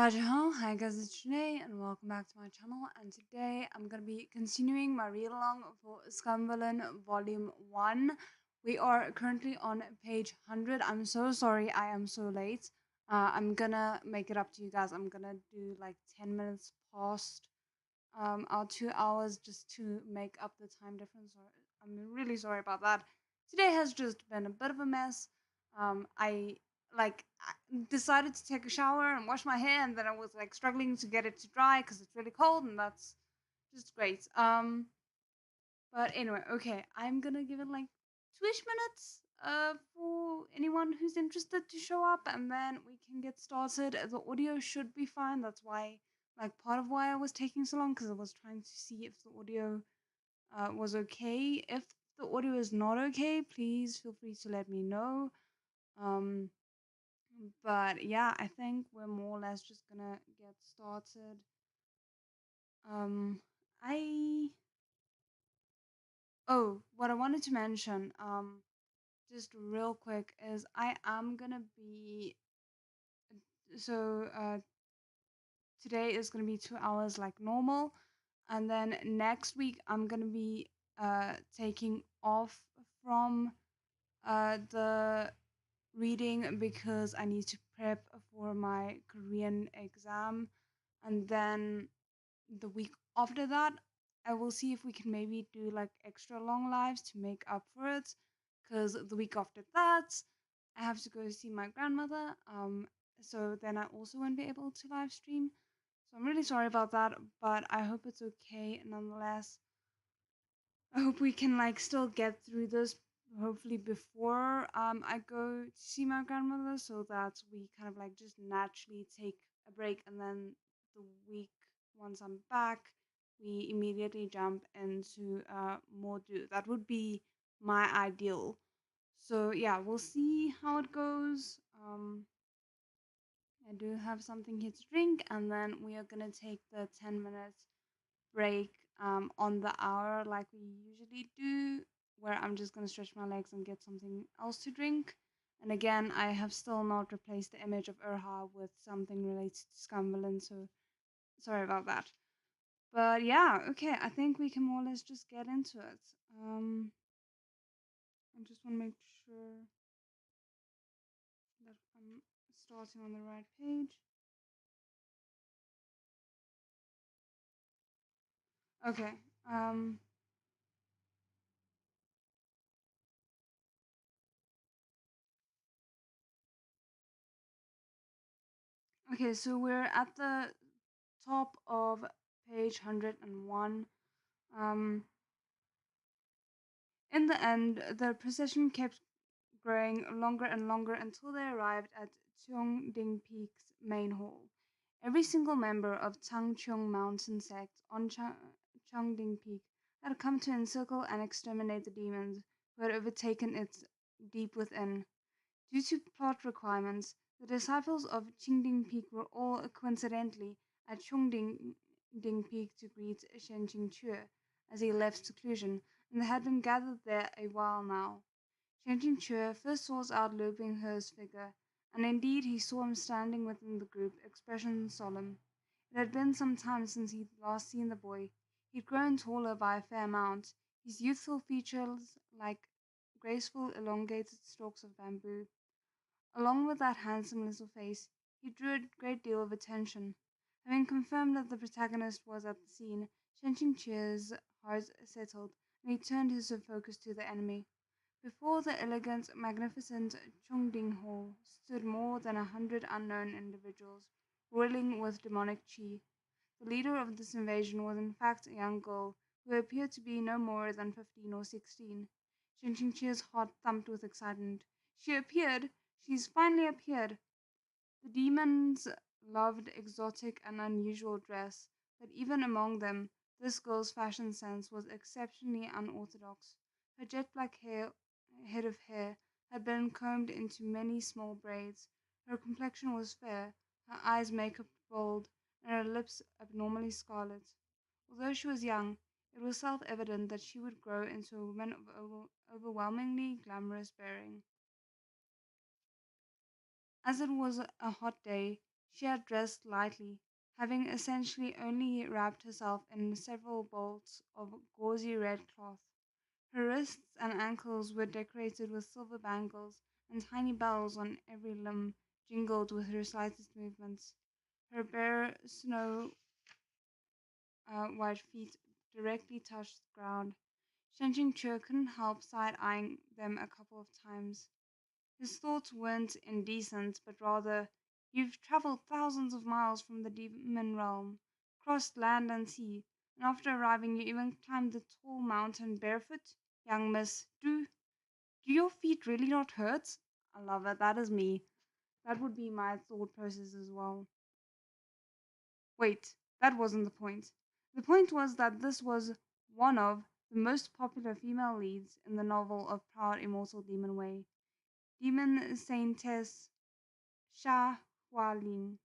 Hi guys, it's Janae and welcome back to my channel, and today I'm gonna be continuing my read along for Scum Villian Volume 1. We are currently on page 100. I'm so sorry I am so late. I'm gonna make it up to you guys. I'm gonna do like 10 minutes past our 2 hours just to make up the time difference. So I'm really sorry about that. Today has just been a bit of a mess. I decided to take a shower and wash my hair, and then I was like struggling to get it to dry because it's really cold, and that's just great. But anyway, okay, I'm gonna give it like 2ish minutes for anyone who's interested to show up, and then we can get started. The audio should be fine. That's why, like, part of why I was taking so long, because I was trying to see if the audio was okay. If the audio is not okay, please feel free to let me know. Um, but yeah, I think we're more or less just gonna get started. Um, I what I wanted to mention, just real quick, is I am gonna be so today is gonna be 2 hours like normal, and then next week I'm gonna be taking off from the reading because I need to prep for my Korean exam, and then the week after that I will see if we can maybe do like extra long lives to make up for it, because the week after that I have to go see my grandmother, so then I also won't be able to live stream. So I'm really sorry about that, but I hope it's okay nonetheless. I hope we can like still get through this, hopefully before I go to see my grandmother, so that we kind of like just naturally take a break, and then the week once I'm back we immediately jump into more do. That would be my ideal. So yeah, we'll see how it goes. I do have something here to drink, and then we are gonna take the 10 minutes break on the hour like we usually do, where I'm just gonna stretch my legs and get something else to drink. And again, I have still not replaced the image of Urha with something related to Scum Villian, so sorry about that. But yeah, okay, I think we can more or less just get into it. I just want to make sure that I'm starting on the right page. Okay. Okay, so we're at the top of page 101. Um, in the end, the procession kept growing longer and longer until they arrived at Cheongding Peak's main hall. Every single member of Changchung Mountain sect on Cheongding Peak had come to encircle and exterminate the demons who had overtaken it deep within. Due to plot requirements, the disciples of Qingding Peak were all coincidentally at Cheongding Peak to greet Shen Qingqiu as he left seclusion, and they had been gathered there a while now. Shen Qingqiu first sought out Liu Binghe's figure, and indeed he saw him standing within the group, expression solemn. It had been some time since he'd last seen the boy. He'd grown taller by a fair amount, his youthful features like graceful elongated stalks of bamboo. Along with that handsome little face, he drew a great deal of attention. Having confirmed that the protagonist was at the scene, Shen Qingqiu's heart settled, and he turned his focus to the enemy. Before the elegant, magnificent Chongding Hall stood more than 100 unknown individuals, roiling with demonic qi. The leader of this invasion was in fact a young girl who appeared to be no more than 15 or 16. Shen Qingqiu's heart thumped with excitement. She appeared! She's finally appeared! The demons loved exotic and unusual dress, but even among them, this girl's fashion sense was exceptionally unorthodox. Her jet black head of hair had been combed into many small braids. Her complexion was fair, her eyes makeup bold, and her lips abnormally scarlet. Although she was young, it was self-evident that she would grow into a woman of overwhelmingly glamorous bearing. As it was a hot day, She had dressed lightly, having essentially only wrapped herself in several bolts of gauzy red cloth. Her wrists and ankles were decorated with silver bangles, and tiny bells on every limb jingled with her slightest movements. Her bare snow white feet directly touched the ground. Shen Qingqiu couldn't help side-eyeing them a couple of times. His thoughts weren't indecent, but rather, you've traveled thousands of miles from the demon realm, crossed land and sea, and after arriving you even climbed the tall mountain barefoot? Young miss, do your feet really not hurt? I love it, that is me. That would be my thought process as well. Wait, that wasn't the point. The point was that this was one of the most popular female leads in the novel of Proud Immortal Demon Way. Demon Saintess Sha Hualing.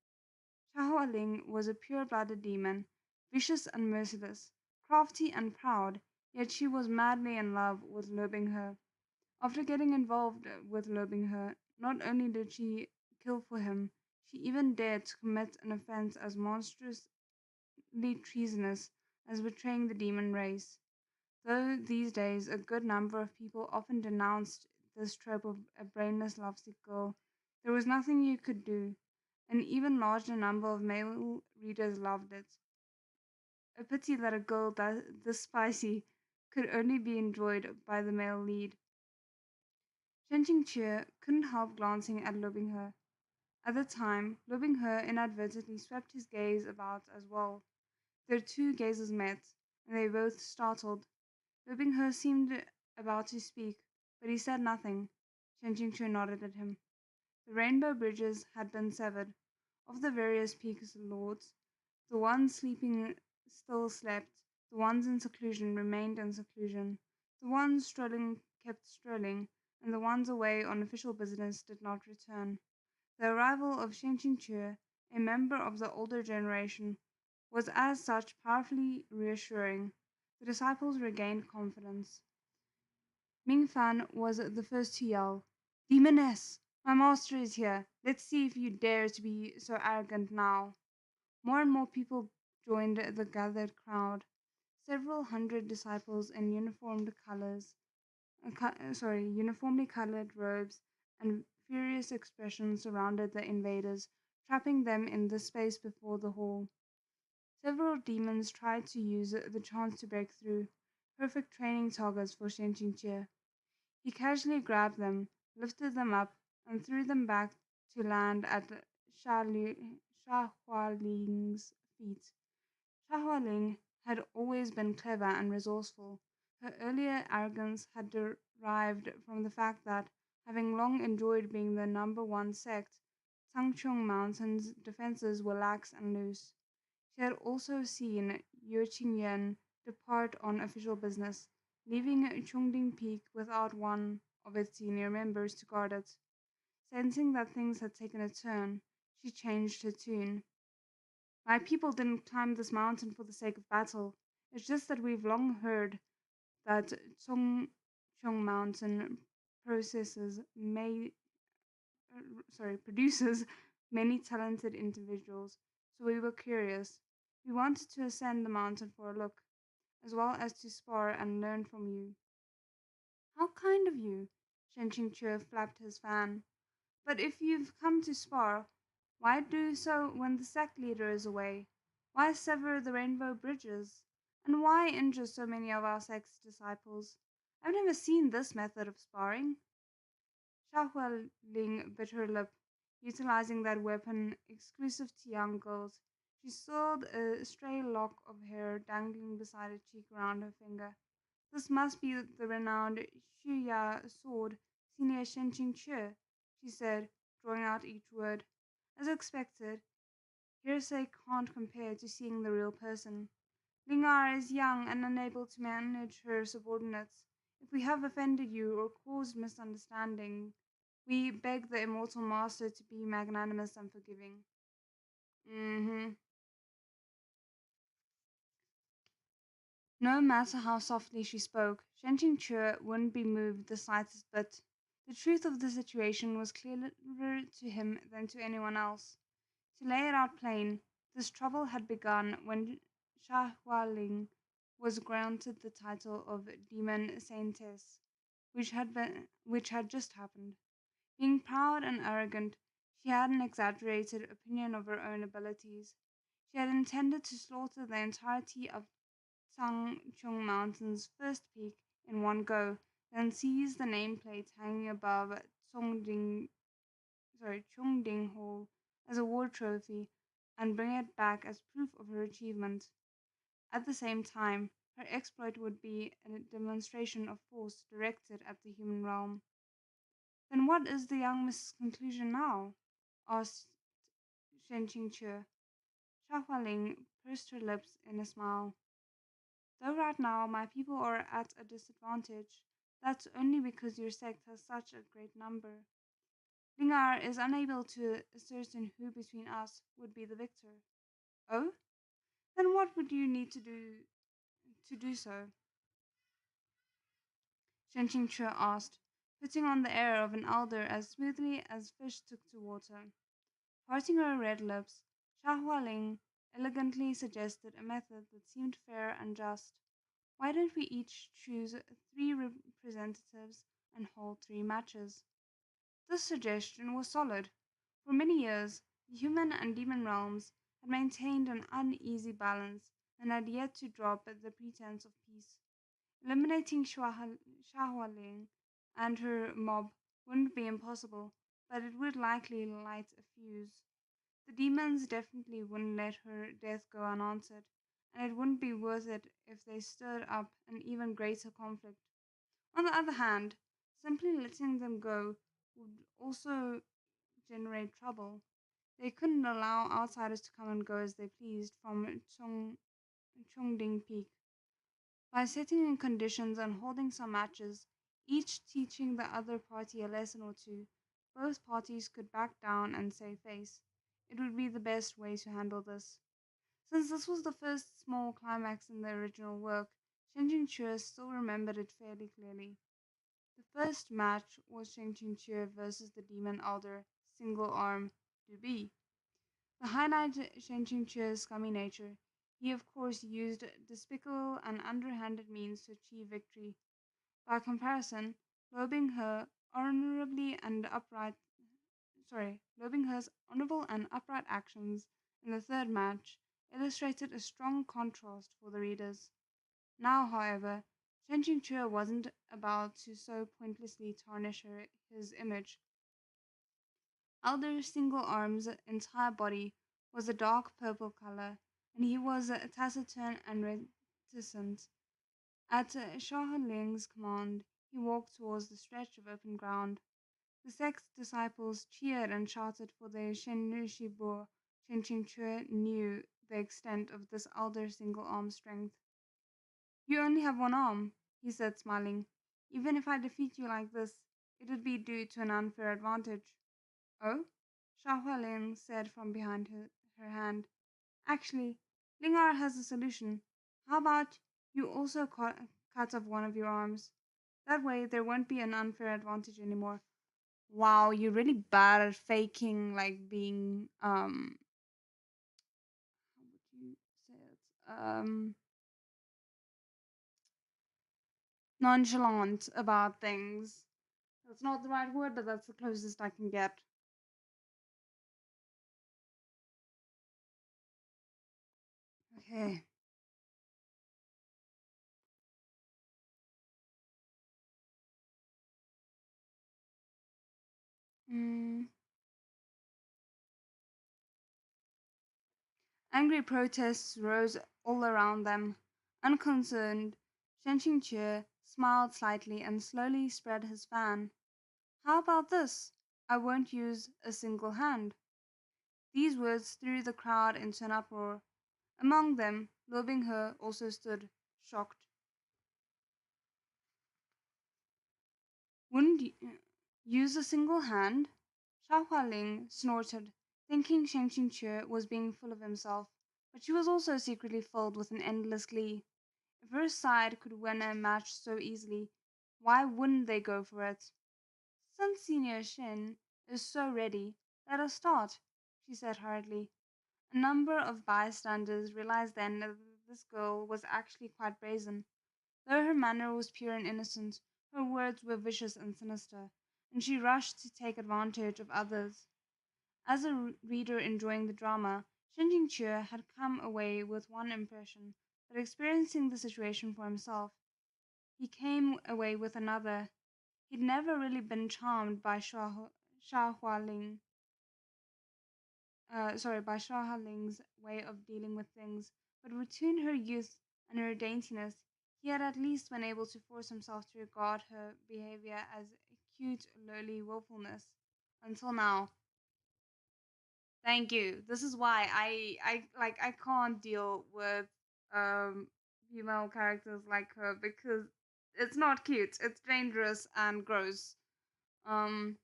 Sha Hualing was a pure-blooded demon, vicious and merciless, crafty and proud, yet she was madly in love with Lobinghe. After getting involved with Lobinghe, not only did she kill for him, she even dared to commit an offense as monstrously treasonous as betraying the demon race. Though these days a good number of people often denounced this trope of a brainless lovesick girl, there was nothing you could do. An even larger number of male readers loved it. A pity that a girl this spicy could only be enjoyed by the male lead. Shen Qingqiu couldn't help glancing at Lobinghe. At the time, Lobinghe inadvertently swept his gaze about as well. Their two gazes met, and they both startled. Lobinghe seemed about to speak, but he said nothing. Shen Qingqiu nodded at him. The rainbow bridges had been severed. Of the various peaks lords, the ones sleeping still slept, the ones in seclusion remained in seclusion, the ones strolling kept strolling, and the ones away on official business did not return. The arrival of Shen Qingqiu, a member of the older generation, was as such powerfully reassuring. The disciples regained confidence. Ming Fan was the first to yell, Demoness! My master is here. Let's see if you dare to be so arrogant now. More and more people joined the gathered crowd. Several hundred disciples in uniformly colored robes and furious expressions surrounded the invaders, trapping them in the space before the hall. Several demons tried to use the chance to break through, perfect training targets for Shen Qingqiu. He casually grabbed them, lifted them up, and threw them back to land at Sha Hualing's feet. Sha Hualing had always been clever and resourceful. Her earlier arrogance had derived from the fact that, having long enjoyed being the number one sect, Tangchong Mountain's defenses were lax and loose. She had also seen Yu Qingyan depart on official business, leaving Chongding Peak without one of its senior members to guard it. Sensing that things had taken a turn, she changed her tune. My people didn't climb this mountain for the sake of battle. It's just that we've long heard that Chong Mountain processes may, produces many talented individuals, so we were curious. We wanted to ascend the mountain for a look, as well as to spar and learn from you. How kind of you! Shen Qingqiu flapped his fan. But if you've come to spar, why do so when the sect leader is away? Why sever the rainbow bridges? And why injure so many of our sect's disciples? I've never seen this method of sparring. Xiaohua Ling bit her lip, utilizing that weapon exclusive to young girls. She soiled a stray lock of hair dangling beside a cheek around her finger. This must be the renowned Shuya sword, Senior Shen Qingqiu, she said, drawing out each word. As expected, hearsay can't compare to seeing the real person. Lingar is young and unable to manage her subordinates. If we have offended you or caused misunderstanding, we beg the immortal master to be magnanimous and forgiving. Mm-hmm. No matter how softly she spoke, Shen Qingqiu wouldn't be moved the slightest bit. The truth of the situation was clearer to him than to anyone else. To lay it out plain, this trouble had begun when Xia Hualing was granted the title of Demon Saintess, which had just happened. Being proud and arrogant, she had an exaggerated opinion of her own abilities. She had intended to slaughter the entirety of Tangchung Mountain's first peak in one go, then seize the nameplate hanging above Chongding Hall as a war trophy and bring it back as proof of her achievement. At the same time, her exploit would be a demonstration of force directed at the human realm. Then what is the young Mrs. conclusion now? Asked Shen Qingqiu. Xia Hualing pursed her lips in a smile. Though right now my people are at a disadvantage, that's only because your sect has such a great number. Lingar is unable to ascertain who between us would be the victor. Oh? Then what would you need to do so? Shen Qingqiu asked, putting on the air of an elder as smoothly as fish took to water. Parting her red lips, Xia Hualing elegantly suggested a method that seemed fair and just. Why don't we each choose three representatives and hold three matches? This suggestion was solid. For many years, the human and demon realms had maintained an uneasy balance and had yet to drop the pretense of peace. Eliminating Shahualing and her mob wouldn't be impossible, but it would likely light a fuse. The demons definitely wouldn't let her death go unanswered, and it wouldn't be worth it if they stirred up an even greater conflict. On the other hand, simply letting them go would also generate trouble. They couldn't allow outsiders to come and go as they pleased from Chongding Peak. By setting in conditions and holding some matches, each teaching the other party a lesson or two, both parties could back down and save face. It would be the best way to handle this. Since this was the first small climax in the original work, Shen Qingqiu still remembered it fairly clearly. The first match was Shen Qingqiu versus the Demon Elder, single arm, Dubi. The highlight Shen Qingqiu's scummy nature. He of course used despicable and underhanded means to achieve victory. By comparison, Lobing her honorably and upright Lobing her's honorable and upright actions in the third match illustrated a strong contrast for the readers. Now, however, Shen Qingqiu wasn't about to so pointlessly tarnish his image. Elder Single Arm's entire body was a dark purple color, and he was taciturn and reticent. At Shah Ling's command, he walked towards the stretch of open ground. The sect's disciples cheered and shouted for their Shen Shibo. Shen Qingqiu knew the extent of this elder single arm strength. You only have one arm, he said, smiling. Even if I defeat you like this, it would be due to an unfair advantage. Oh? Xia Hualin said from behind her hand. Actually, Lingar has a solution. How about you also cut off one of your arms? That way there won't be an unfair advantage anymore. Wow, you're really bad at faking like being how would you say it? Nonchalant about things. That's not the right word, but that's the closest I can get. Okay. Mm. Angry protests rose all around them. Unconcerned, Shen Qingqiu smiled slightly and slowly spread his fan. How about this? I won't use a single hand. These words threw the crowd into an uproar. Among them, Liu Binghe also stood, shocked. Wouldn't use a single hand? Xiao Hualing snorted, thinking Shen Qingqiu was being full of himself, but she was also secretly filled with an endless glee. If her side could win a match so easily, why wouldn't they go for it? Since Senior Shin is so ready, let us start. she said hurriedly. A number of bystanders realized then that this girl was actually quite brazen. Though her manner was pure and innocent, her words were vicious and sinister, and she rushed to take advantage of others. As a reader enjoying the drama, Shen Qingqiu had come away with one impression, but experiencing the situation for himself, he came away with another. He'd never really been charmed by Xia Hualing, by Xia Ling's way of dealing with things, but between her youth and her daintiness, he had at least been able to force himself to regard her behavior as cute, lowly willfulness. Until now. Thank you. This is why I can't deal with um female characters like her because it's not cute. It's dangerous and gross. Um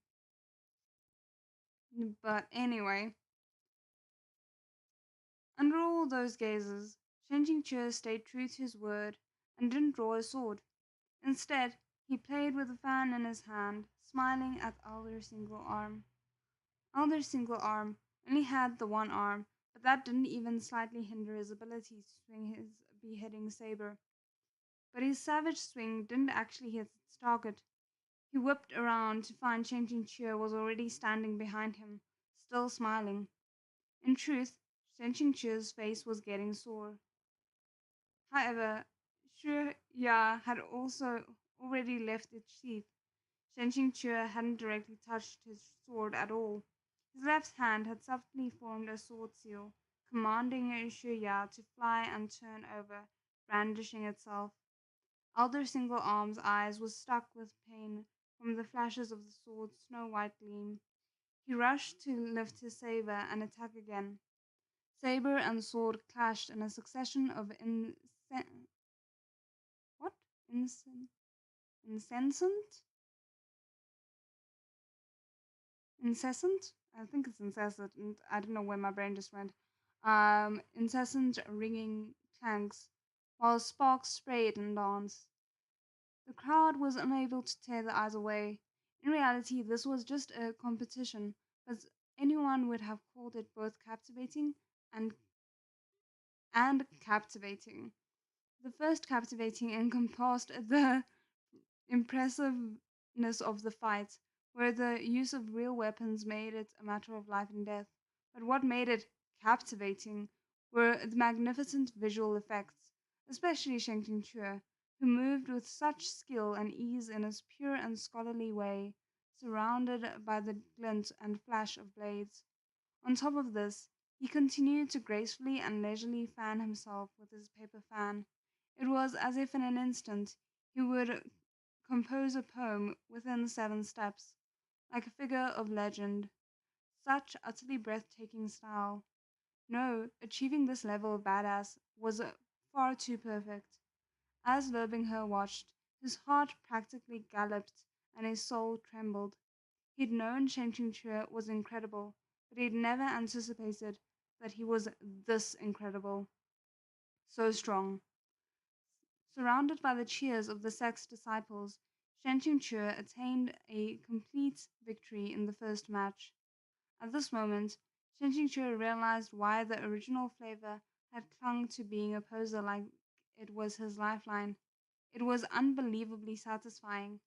but anyway, under all those gazes, Shen Qingqiu stayed true to his word and didn't draw a sword. Instead, he played with the fan in his hand, smiling at Alder's single arm. Alder's single arm only had the one arm, but that didn't even slightly hinder his ability to swing his beheading saber. But his savage swing didn't actually hit its target. He whipped around to find Chen Qingqiu was already standing behind him, still smiling. In truth, Chen Qingqiu's face was getting sore. However, Shu Ya had also already left its sheath. Shen Qingqiu hadn't directly touched his sword at all. His left hand had softly formed a sword seal, commanding Shu Ya to fly and turn over, brandishing itself. Elder Single Arm's eyes was stuck with pain from the flashes of the sword's snow-white gleam. He rushed to lift his saber and attack again. Saber and sword clashed in a succession of what? Incessant? Incessant? I think it's incessant, and I don't know where my brain just went. Incessant ringing clanks, while sparks sprayed and danced. The crowd was unable to tear their eyes away. In reality, this was just a competition, but anyone would have called it both captivating and captivating. The first captivating encompassed the impressiveness of the fight, where the use of real weapons made it a matter of life and death. But what made it captivating were the magnificent visual effects, especially Shen Qingqiu, who moved with such skill and ease in his pure and scholarly way, surrounded by the glint and flash of blades. On top of this, he continued to gracefully and leisurely fan himself with his paper fan. It was as if in an instant he would compose a poem within 7 steps, like a figure of legend. Such utterly breathtaking style. No, achieving this level of badass was far too perfect. As Lobingher watched, his heart practically galloped and his soul trembled. He'd known Shen Qingqiu was incredible, but he'd never anticipated that he was this incredible. So strong. Surrounded by the cheers of the sect's disciples, Shen Qingqiu attained a complete victory in the first match. At this moment, Shen Qingqiu realized why the original flavor had clung to being a poser like it was his lifeline. It was unbelievably satisfying.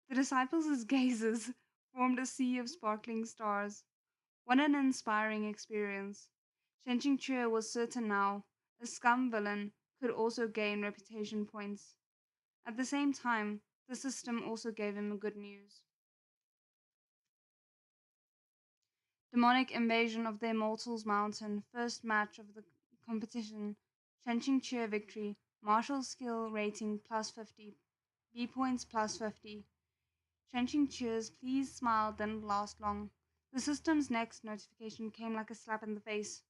The disciples' gazes formed a sea of sparkling stars. What an inspiring experience! Shen Qingqiu was certain now, a scum villain could also gain reputation points. At the same time, the system also gave him good news. Demonic Invasion of the Immortals Mountain, first match of the competition. Shen Qingqiu victory, martial skill rating plus 50, B points plus 50. Shen Qingqiu's pleased smile didn't last long. The system's next notification came like a slap in the face.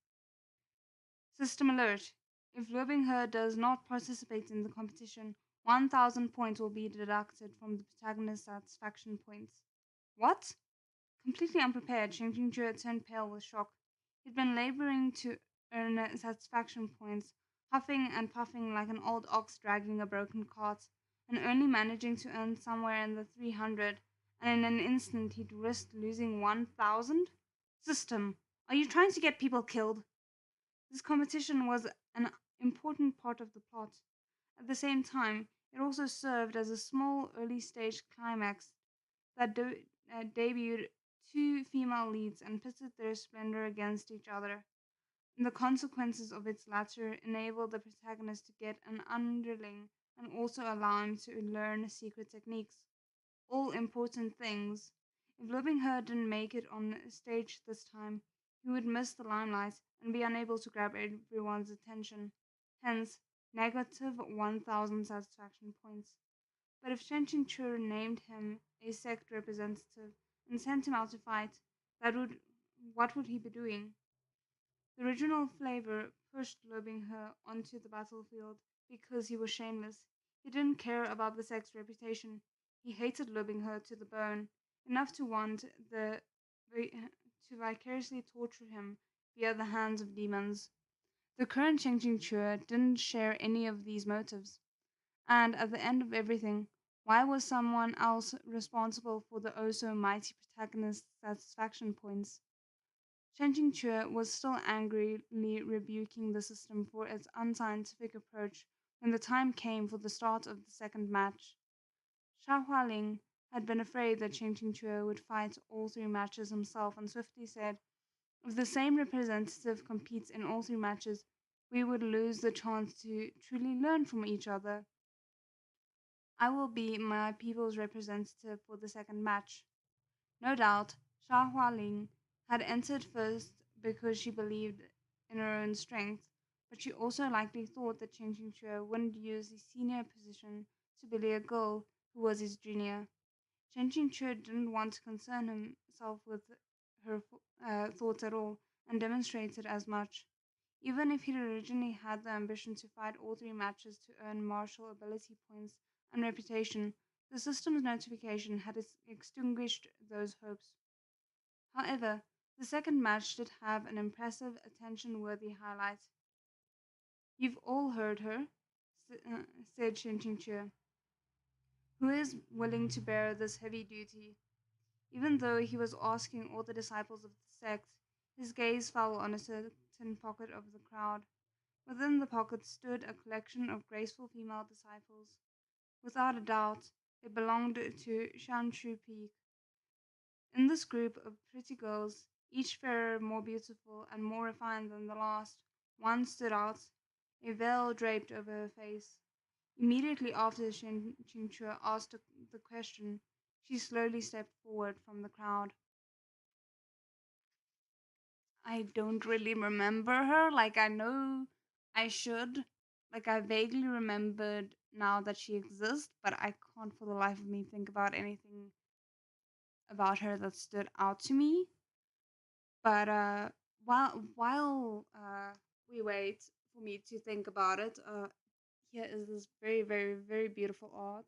System alert. If Lobingher does not participate in the competition, 1,000 points will be deducted from the protagonist's satisfaction points. What? Completely unprepared, Shen Qingqiu turned pale with shock. He'd been laboring to earn satisfaction points, huffing and puffing like an old ox dragging a broken cart, and only managing to earn somewhere in the 300, and in an instant he'd risked losing 1,000? System, Are you trying to get people killed? This competition was an important part of the plot. At the same time, it also served as a small early stage climax that debuted two female leads and pitted their splendor against each other. And the consequences of its latter enabled the protagonist to get an underling and also allow him to learn secret techniques. All important things. If Her didn't make it on stage this time, he would miss the limelight and be unable to grab everyone's attention. Hence, negative 1,000 satisfaction points. But if Shen Qingqiu named him a sect representative and sent him out to fight, that would what would he be doing? The original flavor pushed Her onto the battlefield because he was shameless. He didn't care about the sect's reputation. He hated Her to the bone, enough to want to vicariously torture him via the hands of demons. The current Cheng Qingqiu didn't share any of these motives. And at the end of everything, why was someone else responsible for the oh so mighty protagonist's satisfaction points? Shen Qingqiu was still angrily rebuking the system for its unscientific approach when the time came for the start of the second match. Xia Hualing had been afraid that Shen Qingqiu would fight all three matches himself and swiftly said, if the same representative competes in all three matches, we would lose the chance to truly learn from each other. I will be my people's representative for the second match. No doubt, Xia Hualing had entered first because she believed in her own strength, but she also likely thought that Chen Qingqiu wouldn't use his senior position to bully a girl who was his junior. Chen Qingqiu didn't want to concern himself with her thoughts at all and demonstrated as much. Even if he'd originally had the ambition to fight all three matches to earn martial ability points and reputation, the system's notification had extinguished those hopes. However, the second match did have an impressive, attention worthy highlight. You've all heard her, said Shen Qingqiu. Who is willing to bear this heavy duty? Even though he was asking all the disciples of the sect, his gaze fell on a certain pocket of the crowd. Within the pocket stood a collection of graceful female disciples. Without a doubt, they belonged to Shanchu Peak. In this group of pretty girls, each fairer, more beautiful, and more refined than the last, one stood out, a veil draped over her face. Immediately after Shen Qingqiu asked the question, she slowly stepped forward from the crowd. I don't really remember her. Like, I know I should. Like, I vaguely remembered now that she exists, but I can't for the life of me think about anything about her that stood out to me. But while we wait for me to think about it, here is this very, very, very beautiful art.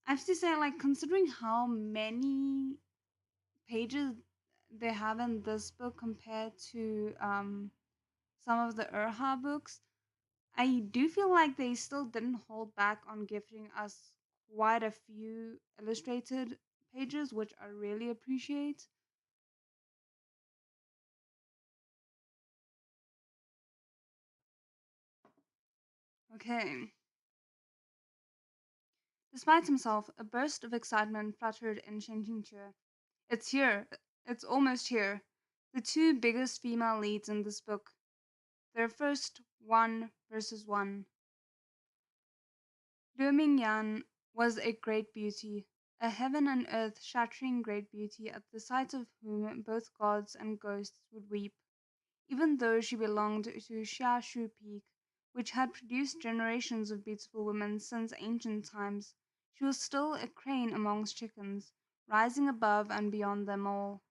I have to say, like, considering how many pages they have in this book compared to some of the Urha books, I do feel like they still didn't hold back on giving us quite a few illustrated pages, which I really appreciate. Okay. Despite himself, a burst of excitement fluttered in Shen Qingqiu. It's here. It's almost here. The two biggest female leads in this book. Their first one versus one. Liu Mingyan was a great beauty, a heaven and earth shattering great beauty at the sight of whom both gods and ghosts would weep. Even though she belonged to Xiashu Peak, which had produced generations of beautiful women since ancient times, she was still a crane amongst chickens, rising above and beyond them all.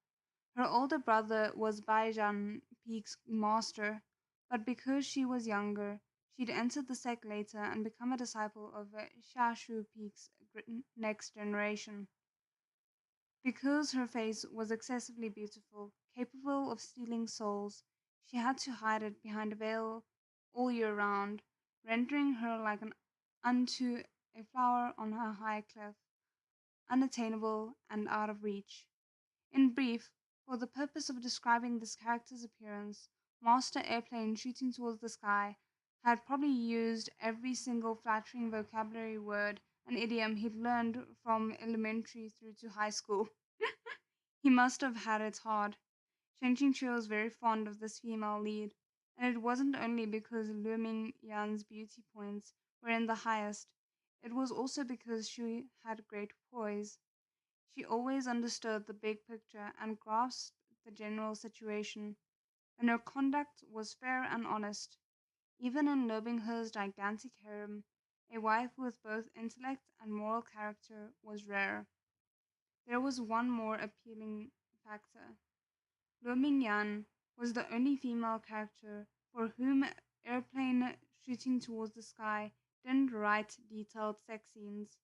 Her older brother was Baijan Peak's master, but because she was younger, she'd entered the sect later and become a disciple of Xiashu Peak's next generation. Because her face was excessively beautiful, capable of stealing souls, she had to hide it behind a veil all year round, rendering her like an unto a flower on her high cliff. unattainable, and out of reach. In brief, for the purpose of describing this character's appearance, Master Airplane Shooting Towards the Sky had probably used every single flattering vocabulary word and idiom he'd learned from elementary through to high school. He must have had it hard. Shen Qingqiu was very fond of this female lead, and it wasn't only because Lu Mingyan's beauty points were in the highest, it was also because she had great poise. She always understood the big picture and grasped the general situation, and her conduct was fair and honest. Even in Lobingher's gigantic harem, a wife with both intellect and moral character was rare. There was one more appealing factor. Lu Mingyan was the only female character for whom Airplane Shooting Towards the Sky didn't write detailed sex scenes.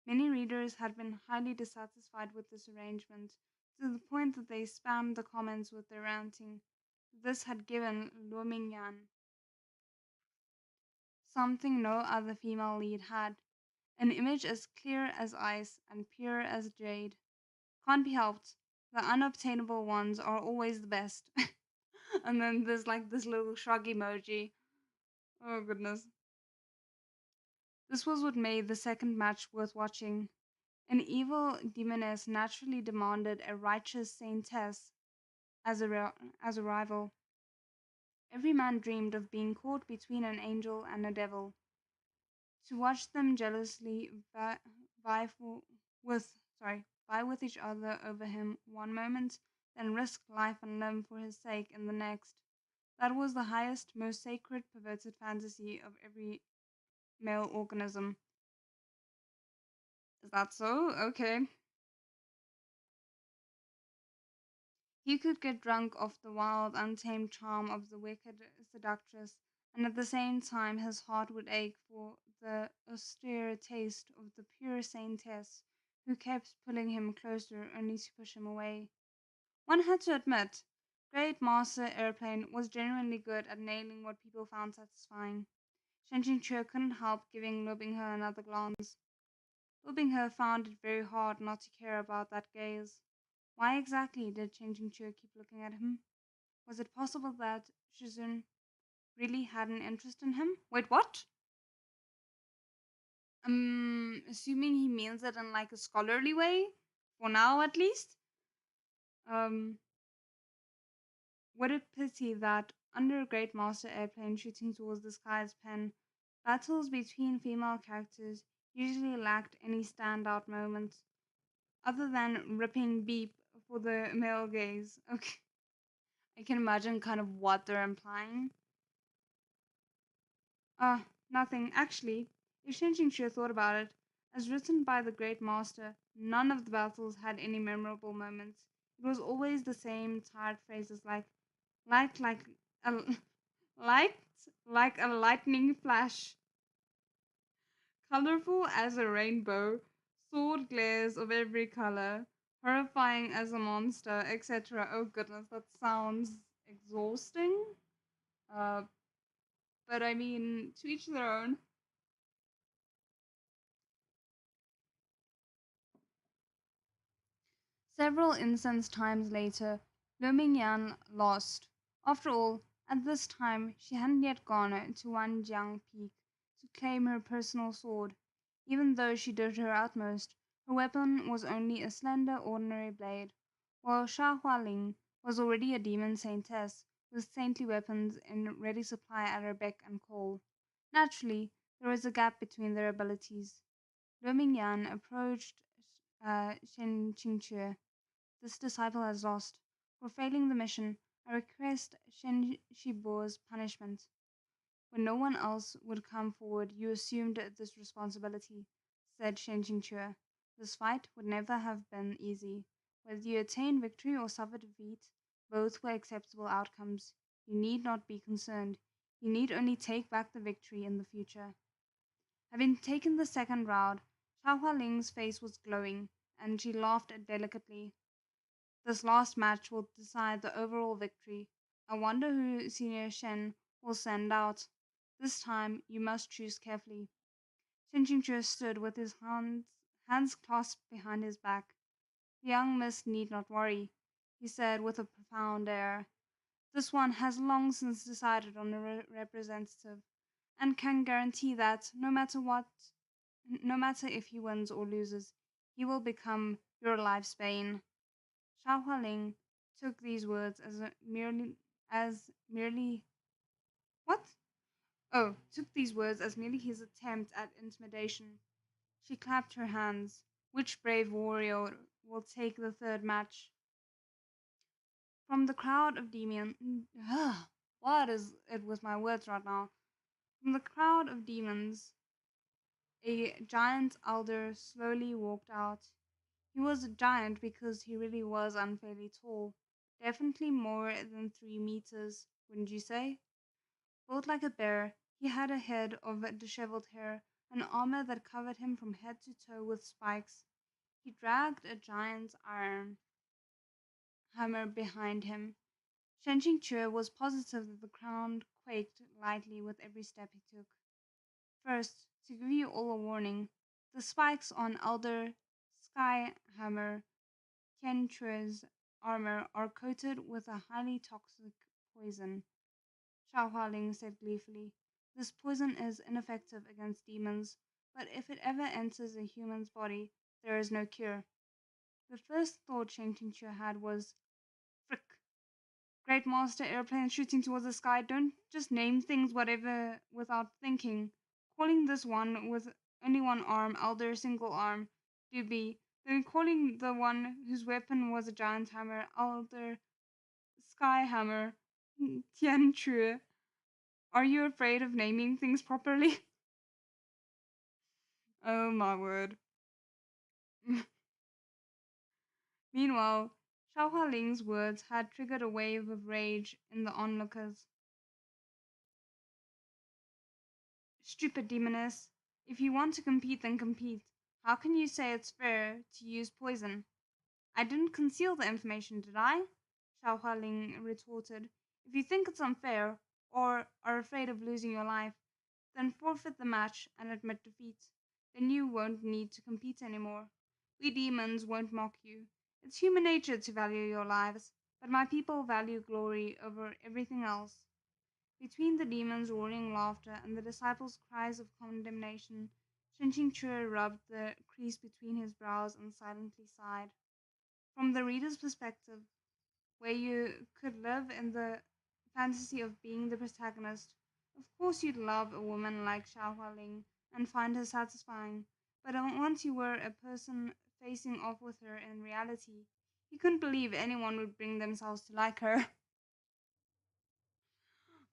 Many readers had been highly dissatisfied with this arrangement, to the point that they spammed the comments with their ranting. This had given Lu Mingyan something no other female lead had, an image as clear as ice and pure as jade. Can't be helped. The unobtainable ones are always the best. And then there's like this little shrug emoji. Oh goodness. This was what made the second match worth watching. An evil demoness naturally demanded a righteous saintess as a rival. Every man dreamed of being caught between an angel and a devil. To watch them jealously vie for, with vie with each other over him one moment, then risk life and limb for his sake in the next. That was the highest, most sacred, perverted fantasy of every male organism. Is that so? Okay. He could get drunk off the wild, untamed charm of the wicked seductress, and at the same time his heart would ache for the austere taste of the pure saintess who kept pulling him closer only to push him away. One had to admit, Great Master Airplane was genuinely good at nailing what people found satisfying. Shen Qingqiu couldn't help giving Lobinghe another glance. Lobinghe found it very hard not to care about that gaze. Why exactly did Chen Qingqiu keep looking at him? Was it possible that Shizun really had an interest in him? Wait, what? Assuming he means it in like a scholarly way, for now at least. Um, what a pity that under Great Master Airplane Shooting Towards the Sky's pen, battles between female characters usually lacked any standout moments, other than ripping beep for the male gaze. Okay, I can imagine kind of what they're implying. Nothing. Actually, if Shen Qingqiu thought about it, as written by the great master, none of the battles had any memorable moments. It was always the same tired phrases like light like a light like a lightning flash, colorful as a rainbow, sword glares of every color, horrifying as a monster, etc. Oh goodness, that sounds exhausting. Uh, but I mean, to each their own. Several incensed times later, Lu Mingyan lost. After all, at this time she hadn't yet gone to Wanjiang Peak to claim her personal sword. Even though she did her utmost, her weapon was only a slender, ordinary blade, while Sha Hualing was already a demon saintess with saintly weapons in ready supply at her beck and call. Naturally, there was a gap between their abilities. Lu Mingyan approached Shen Qingqiu. This disciple has lost. For failing the mission, I request Shen Shibo's punishment. When no one else would come forward, you assumed this responsibility, said Shen Qingqiu. This fight would never have been easy. Whether you attain victory or suffer defeat, both were acceptable outcomes. You need not be concerned. You need only take back the victory in the future. Having taken the second round, Xiao Hualing's face was glowing, and she laughed delicately. This last match will decide the overall victory. I wonder who Senior Shen will send out. This time you must choose carefully. Shen Qingqiu stood with his hands clasped behind his back. The young miss need not worry, he said with a profound air. This one has long since decided on a representative, and can guarantee that no matter if he wins or loses, he will become your life's bane. Xiao Hualing took these words as merely what? Oh, took these words as merely his attempt at intimidation. She clapped her hands. Which brave warrior will take the third match? From the crowd of demons. What is it with my words right now? From the crowd of demons, a giant elder slowly walked out. He was a giant because he really was unfairly tall. Definitely more than 3 meters, wouldn't you say? Built like a bear, he had a head of disheveled hair, and armor that covered him from head to toe with spikes. He dragged a giant iron hammer behind him. Shen Qingqiu was positive that the ground quaked lightly with every step he took. First, to give you all a warning, the spikes on Elder Skyhammer Qianqui's armor are coated with a highly toxic poison. Xiao Hualing said gleefully. This poison is ineffective against demons, but if it ever enters a human's body, there is no cure. The first thought Shen Qingqiu had was, frick, Great Master airplane shooting towards the sky, don't just name things whatever without thinking. Calling this one with only one arm Elder Single Arm, Doobie, then calling the one whose weapon was a giant hammer Elder Sky Hammer, Tian Chue. Are you afraid of naming things properly? Oh my word. Meanwhile, Xiao Hualing's words had triggered a wave of rage in the onlookers. Stupid demoness. If you want to compete, then compete. How can you say it's fair to use poison? I didn't conceal the information, did I? Xiao Hualing retorted. If you think it's unfair, or are afraid of losing your life, then forfeit the match and admit defeat. Then you won't need to compete anymore. We demons won't mock you. It's human nature to value your lives, but my people value glory over everything else. Between the demon's roaring laughter and the disciples' cries of condemnation, Shen Qingqiu rubbed the crease between his brows and silently sighed. From the reader's perspective, where you could live in the fantasy of being the protagonist, of course you'd love a woman like Xiao Hualing and find her satisfying. But once you were a person facing off with her in reality, you couldn't believe anyone would bring themselves to like her.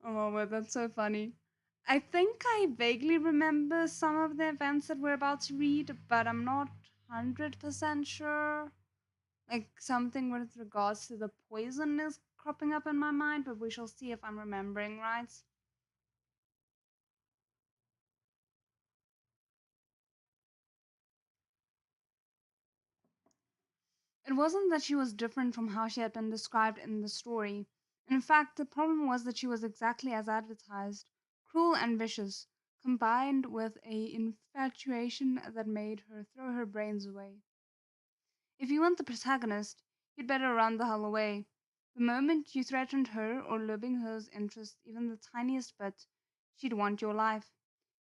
Oh my word, that's so funny. I think I vaguely remember some of the events that we're about to read, but I'm not 100% sure. Like something with regards to the poison is cropping up in my mind, but we shall see if I'm remembering right. It wasn't that she was different from how she had been described in the story. In fact, the problem was that she was exactly as advertised, cruel and vicious, combined with a infatuation that made her throw her brains away. If you want the protagonist, you'd better run the hell away. The moment you threatened her or Lubing her's interest even the tiniest bit, she'd want your life.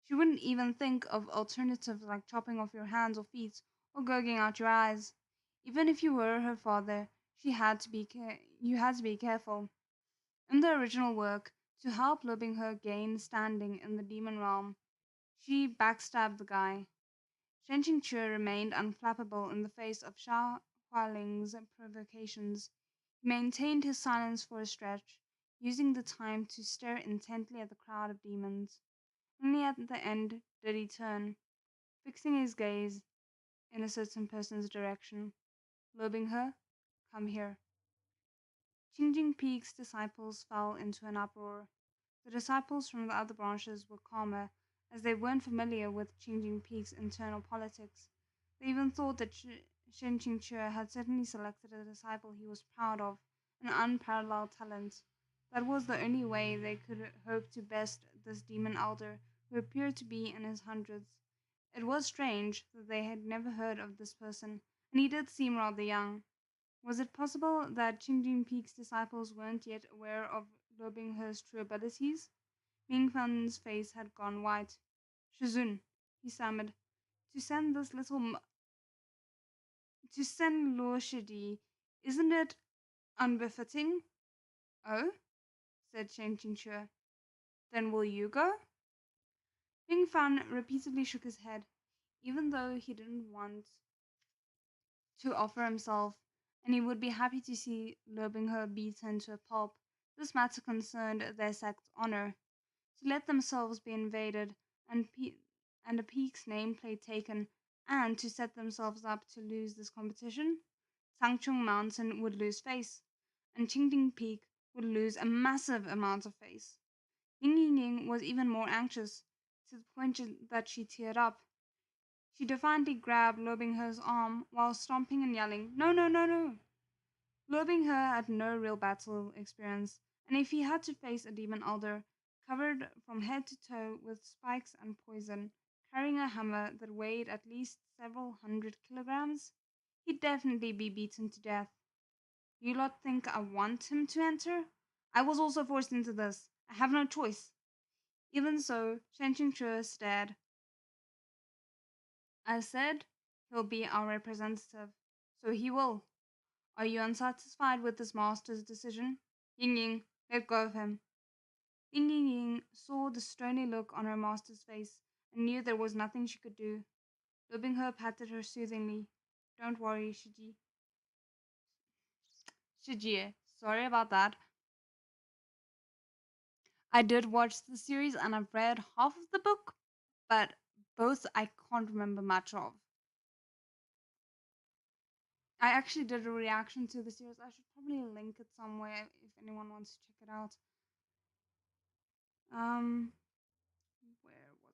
She wouldn't even think of alternatives like chopping off your hands or feet or gouging out your eyes. Even if you were her father, you had to be careful. In the original work, to help Lubing her gain standing in the demon realm, she backstabbed the guy. Shen Qingqiu remained unflappable in the face of Sha Hualing's provocations. He maintained his silence for a stretch, using the time to stare intently at the crowd of demons. Only at the end did he turn, fixing his gaze in a certain person's direction. Lobing her, come here. Qingjing Peak's disciples fell into an uproar. The disciples from the other branches were calmer, as they weren't familiar with Qingjing Peak's internal politics. They even thought that Shen Qingqiu had certainly selected a disciple he was proud of, an unparalleled talent. That was the only way they could hope to best this demon elder, who appeared to be in his hundreds. It was strange that they had never heard of this person, and he did seem rather young. Was it possible that Qingding Peak's disciples weren't yet aware of Lo Binghe's true abilities? Ming Fan's face had gone white. Shizun, he stammered, to send this little to send Luo Shidi, isn't it unbefitting? Oh, said Shen Qingqiu. Then will you go? Ming Fan repeatedly shook his head, even though he didn't want to offer himself, and he would be happy to see Lo Binghe beaten to a pulp. This matter concerned their sect's honor. To let themselves be invaded and, and a peak's nameplate taken, and to set themselves up to lose this competition, Tangchung Mountain would lose face, and Qingding Peak would lose a massive amount of face. Ying Ying Ying was even more anxious, to the point that she teared up. She defiantly grabbed Lo Binghe's arm while stomping and yelling, "No, no, no, no!" Lo Binghe had no real battle experience, and if he had to face a demon elder, covered from head to toe with spikes and poison, carrying a hammer that weighed at least several hundred kilograms, he'd definitely be beaten to death. You lot think I want him to enter? I was also forced into this. I have no choice. Even so, Shen Qingqiu stared. I said he'll be our representative, so he will. Are you unsatisfied with this master's decision? Ying Ying, let go of him. Ying Ying Ying saw the stony look on her master's face and knew there was nothing she could do. Lu Binghe patted her soothingly. Don't worry, Shiji. Shiji, sorry about that. I did watch the series and I've read half of the book, but both I can't remember much of. I actually did a reaction to the series. I should probably link it somewhere if anyone wants to check it out. Where was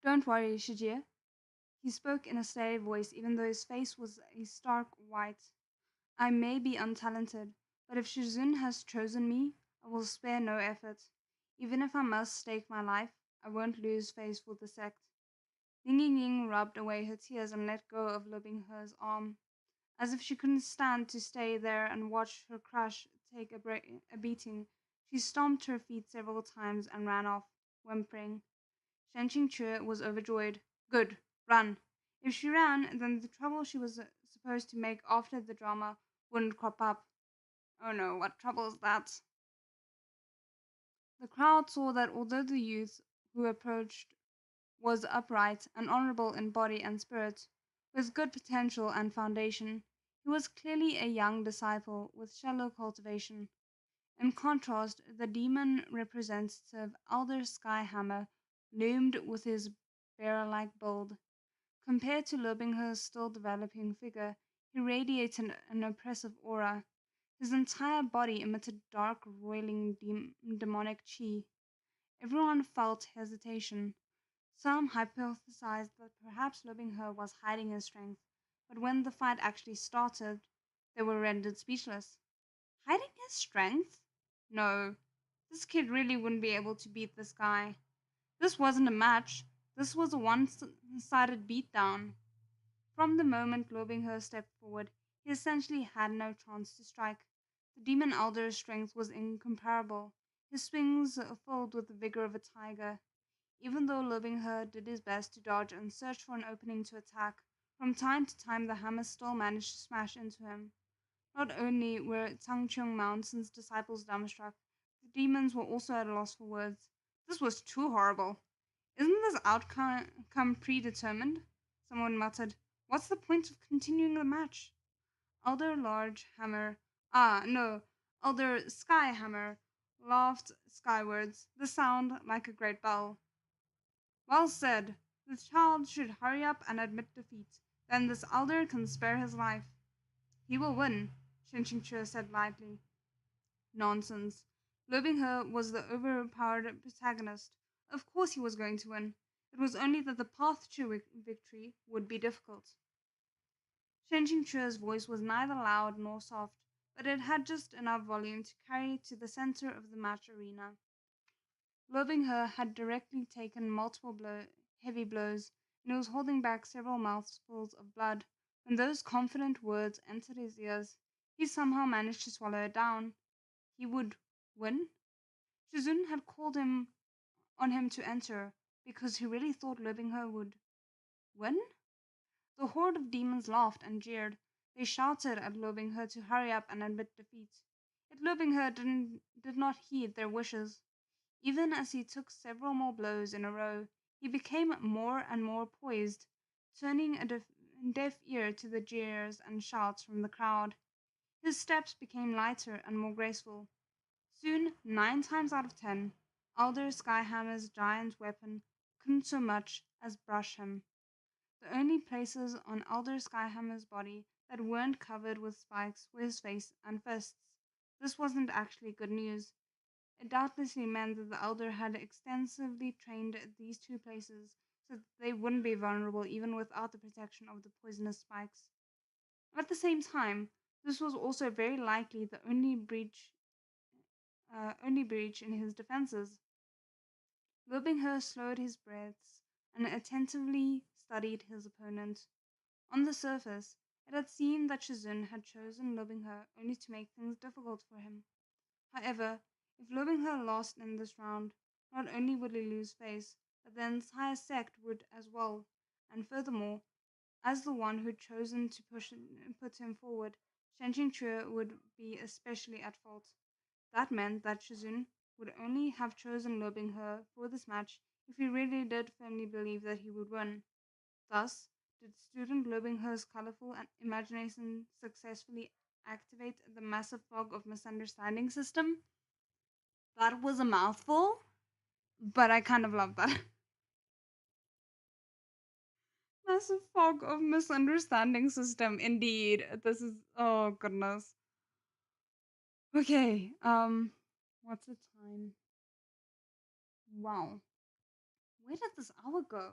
I? Don't worry, Shijie. He spoke in a steady voice, even though his face was a stark white. I may be untalented, but if Shizun has chosen me, I will spare no effort. Even if I must stake my life, I won't lose face for the sect. Ning Ying Ying rubbed away her tears and let go of Lo Binghe's arm, as if she couldn't stand to stay there and watch her crush take a beating. She stomped her feet several times and ran off, whimpering. Shen Qingqiu was overjoyed. Good, run. If she ran, then the trouble she was supposed to make after the drama wouldn't crop up. Oh no, what trouble is that? The crowd saw that although the youth who approached was upright and honorable in body and spirit, with good potential and foundation, he was clearly a young disciple with shallow cultivation. In contrast, the demon representative Elder Skyhammer loomed with his bear-like build. Compared to Lobingher's still developing figure, he radiated an oppressive aura. His entire body emitted dark, roiling, demonic chi. Everyone felt hesitation. Some hypothesized that perhaps Lobingher was hiding his strength, but when the fight actually started, they were rendered speechless. Hiding his strength? No, this kid really wouldn't be able to beat this guy. This wasn't a match. This was a one-sided beatdown. From the moment Lobingher stepped forward, he essentially had no chance to strike. The demon elder's strength was incomparable, his swings filled with the vigor of a tiger. Even though Lobingher did his best to dodge and search for an opening to attack, from time to time the hammer still managed to smash into him. Not only were Tangchung Mountain's disciples dumbstruck, the demons were also at a loss for words. This was too horrible. Isn't this outcome predetermined? Someone muttered. What's the point of continuing the match? Elder Large Hammer, no, Elder Sky Hammer, laughed skywards, the sound like a great bell. Well said. The child should hurry up and admit defeat. Then this elder can spare his life. He will win, Shen Qingqiu said lightly. Nonsense. Lobinghe was the overpowered protagonist. Of course he was going to win. It was only that the path to victory would be difficult. Shen Qingqiu's voice was neither loud nor soft, but it had just enough volume to carry to the center of the match arena. Loving her had directly taken multiple heavy blows, and he was holding back several mouthfuls of blood. When those confident words entered his ears, he somehow managed to swallow it down. He would win? Shizun had called on him to enter because he really thought Loving her would win? The horde of demons laughed and jeered. They shouted at Loving her to hurry up and admit defeat. Yet Loving her did not heed their wishes. Even as he took several more blows in a row, he became more and more poised, turning a deaf ear to the jeers and shouts from the crowd. His steps became lighter and more graceful. Soon, 9 times out of 10, Elder Skyhammer's giant weapon couldn't so much as brush him. The only places on Elder Skyhammer's body that weren't covered with spikes were his face and fists. This wasn't actually good news. It doubtlessly meant that the Elder had extensively trained these two places so that they wouldn't be vulnerable even without the protection of the poisonous spikes. At the same time, this was also very likely the only breach in his defenses. Lobingher slowed his breaths and attentively studied his opponent. On the surface, it had seemed that Shizun had chosen Lobingher only to make things difficult for him. However, if Lobingher lost in this round, not only would he lose face, but the entire sect would as well, and furthermore, as the one who'd chosen to put him forward, Shen Qingqiu would be especially at fault. That meant that Shizun would only have chosen Lobingher for this match if he really did firmly believe that he would win. Thus, did student Lobingher's colorful imagination successfully activate the massive fog of misunderstanding system? That was a mouthful, but I kind of love that. Massive fog of misunderstanding system, indeed. This is, oh goodness. Okay, what's the time? Wow. Where did this hour go?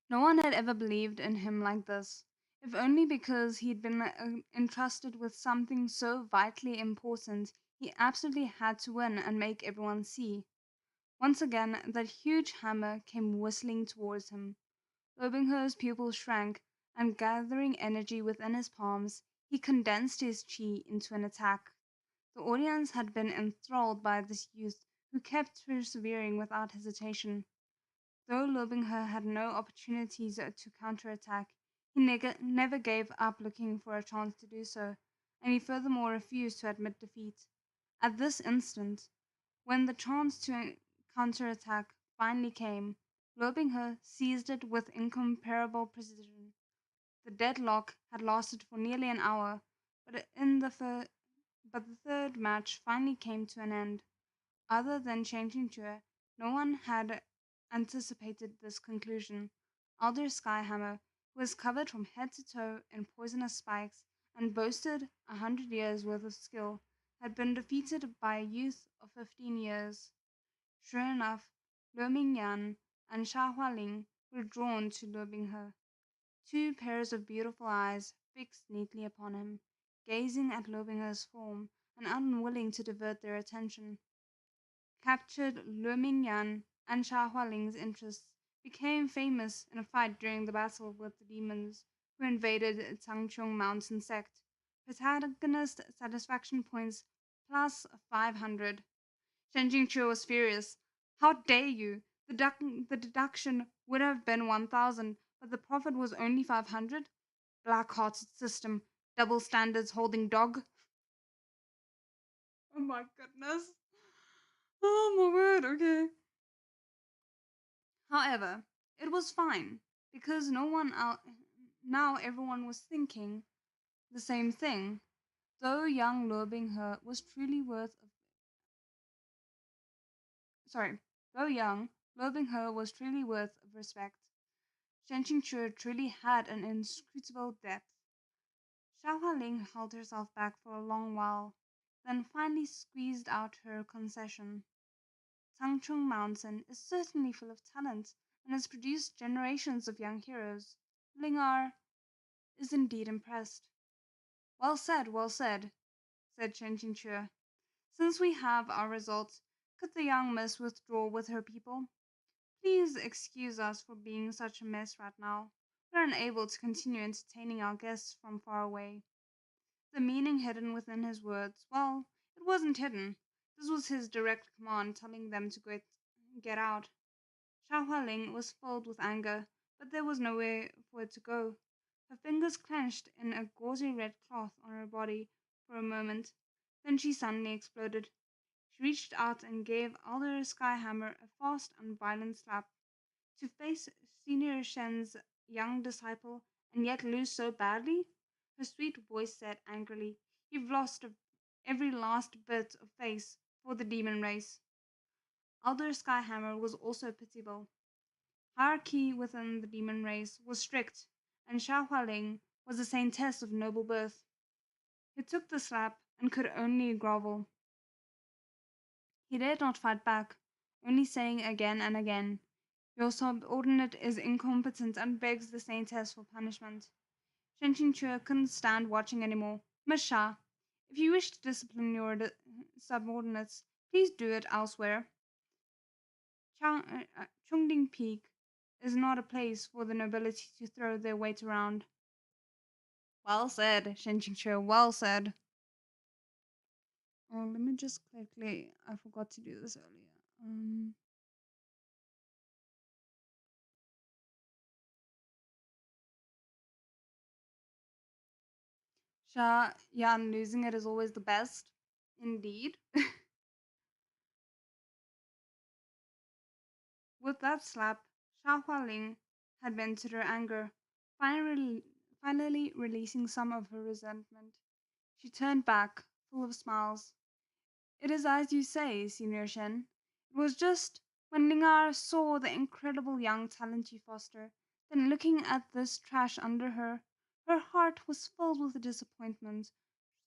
No one had ever believed in him like this, if only because he'd been entrusted with something so vitally important he absolutely had to win and make everyone see. Once again, that huge hammer came whistling towards him. Lobingher's pupils shrank, and gathering energy within his palms, he condensed his chi into an attack. The audience had been enthralled by this youth who kept persevering without hesitation. Though Lobingher had no opportunities to counterattack, he never gave up looking for a chance to do so, and he furthermore refused to admit defeat. At this instant, when the chance to counterattack finally came, Lobingher seized it with incomparable precision. The deadlock had lasted for nearly an hour, but the third match finally came to an end. Other than Chen Qingqiu, no one had anticipated this conclusion. Elder Skyhammer, who was covered from head to toe in poisonous spikes and boasted 100 years' worth of skill, had been defeated by a youth of 15 years. Sure enough, Luo Mingyan and Sha Hualing were drawn to Luo Binghe, two pairs of beautiful eyes fixed neatly upon him, gazing at Luo Binghe's form and unwilling to divert their attention. Captured Luo Mingyan and Sha Hualing's interests, became famous in a fight during the battle with the demons who invaded Changchung Mountain sect. Protagonist satisfaction points plus 500. Shen Qingqiu was furious. How dare you? The deduction would have been 1,000, but the profit was only 500? Black-hearted system, double standards holding dog. Oh my goodness. Oh my word, okay. However, it was fine because no one out now everyone was thinking the same thing. Though young Luo Binghe was truly worth of sorry, though young, Luo Binghe was truly worth of respect. Shen Qingqiu truly had an inscrutable depth. Xiao Ling held herself back for a long while, then finally squeezed out her concession. Tangchung Mountain is certainly full of talent, and has produced generations of young heroes. Lingar is indeed impressed. Well said Shen Qingqiu. Since we have our results, could the young miss withdraw with her people? Please excuse us for being such a mess right now. We're unable to continue entertaining our guests from far away. The meaning hidden within his words, well, it wasn't hidden. This was his direct command telling them to get out. Xiao Hualing was filled with anger, but there was nowhere for it to go. Her fingers clenched in a gauzy red cloth on her body for a moment, then she suddenly exploded. She reached out and gave Elder Skyhammer a fast and violent slap. To face Senior Shen's young disciple and yet lose so badly? Her sweet voice said angrily, "You've lost every last bit of face for the demon race." Elder Skyhammer was also pitiable. Hierarchy within the demon race was strict, and Xiao Hualing was a saintess of noble birth. He took the slap and could only grovel. He dared not fight back, only saying again and again, "Your subordinate is incompetent and begs the saintess for punishment." Shen Qingqiu couldn't stand watching anymore. "Miss Sha, if you wish to discipline your subordinates, please do it elsewhere. Chongding Peak is not a place for the nobility to throw their weight around." Well said, Shen Qingqiu, well said. Oh, let me just quickly, I forgot to do this earlier. Sha Yan losing it is always the best. Indeed. With that slap, Sha Hualing had vented her anger, finally, finally releasing some of her resentment. She turned back, full of smiles. "It is as you say, Senior Shen. It was just when Lingar saw the incredible young talent you foster, then looking at this trash under her, her heart was filled with disappointment,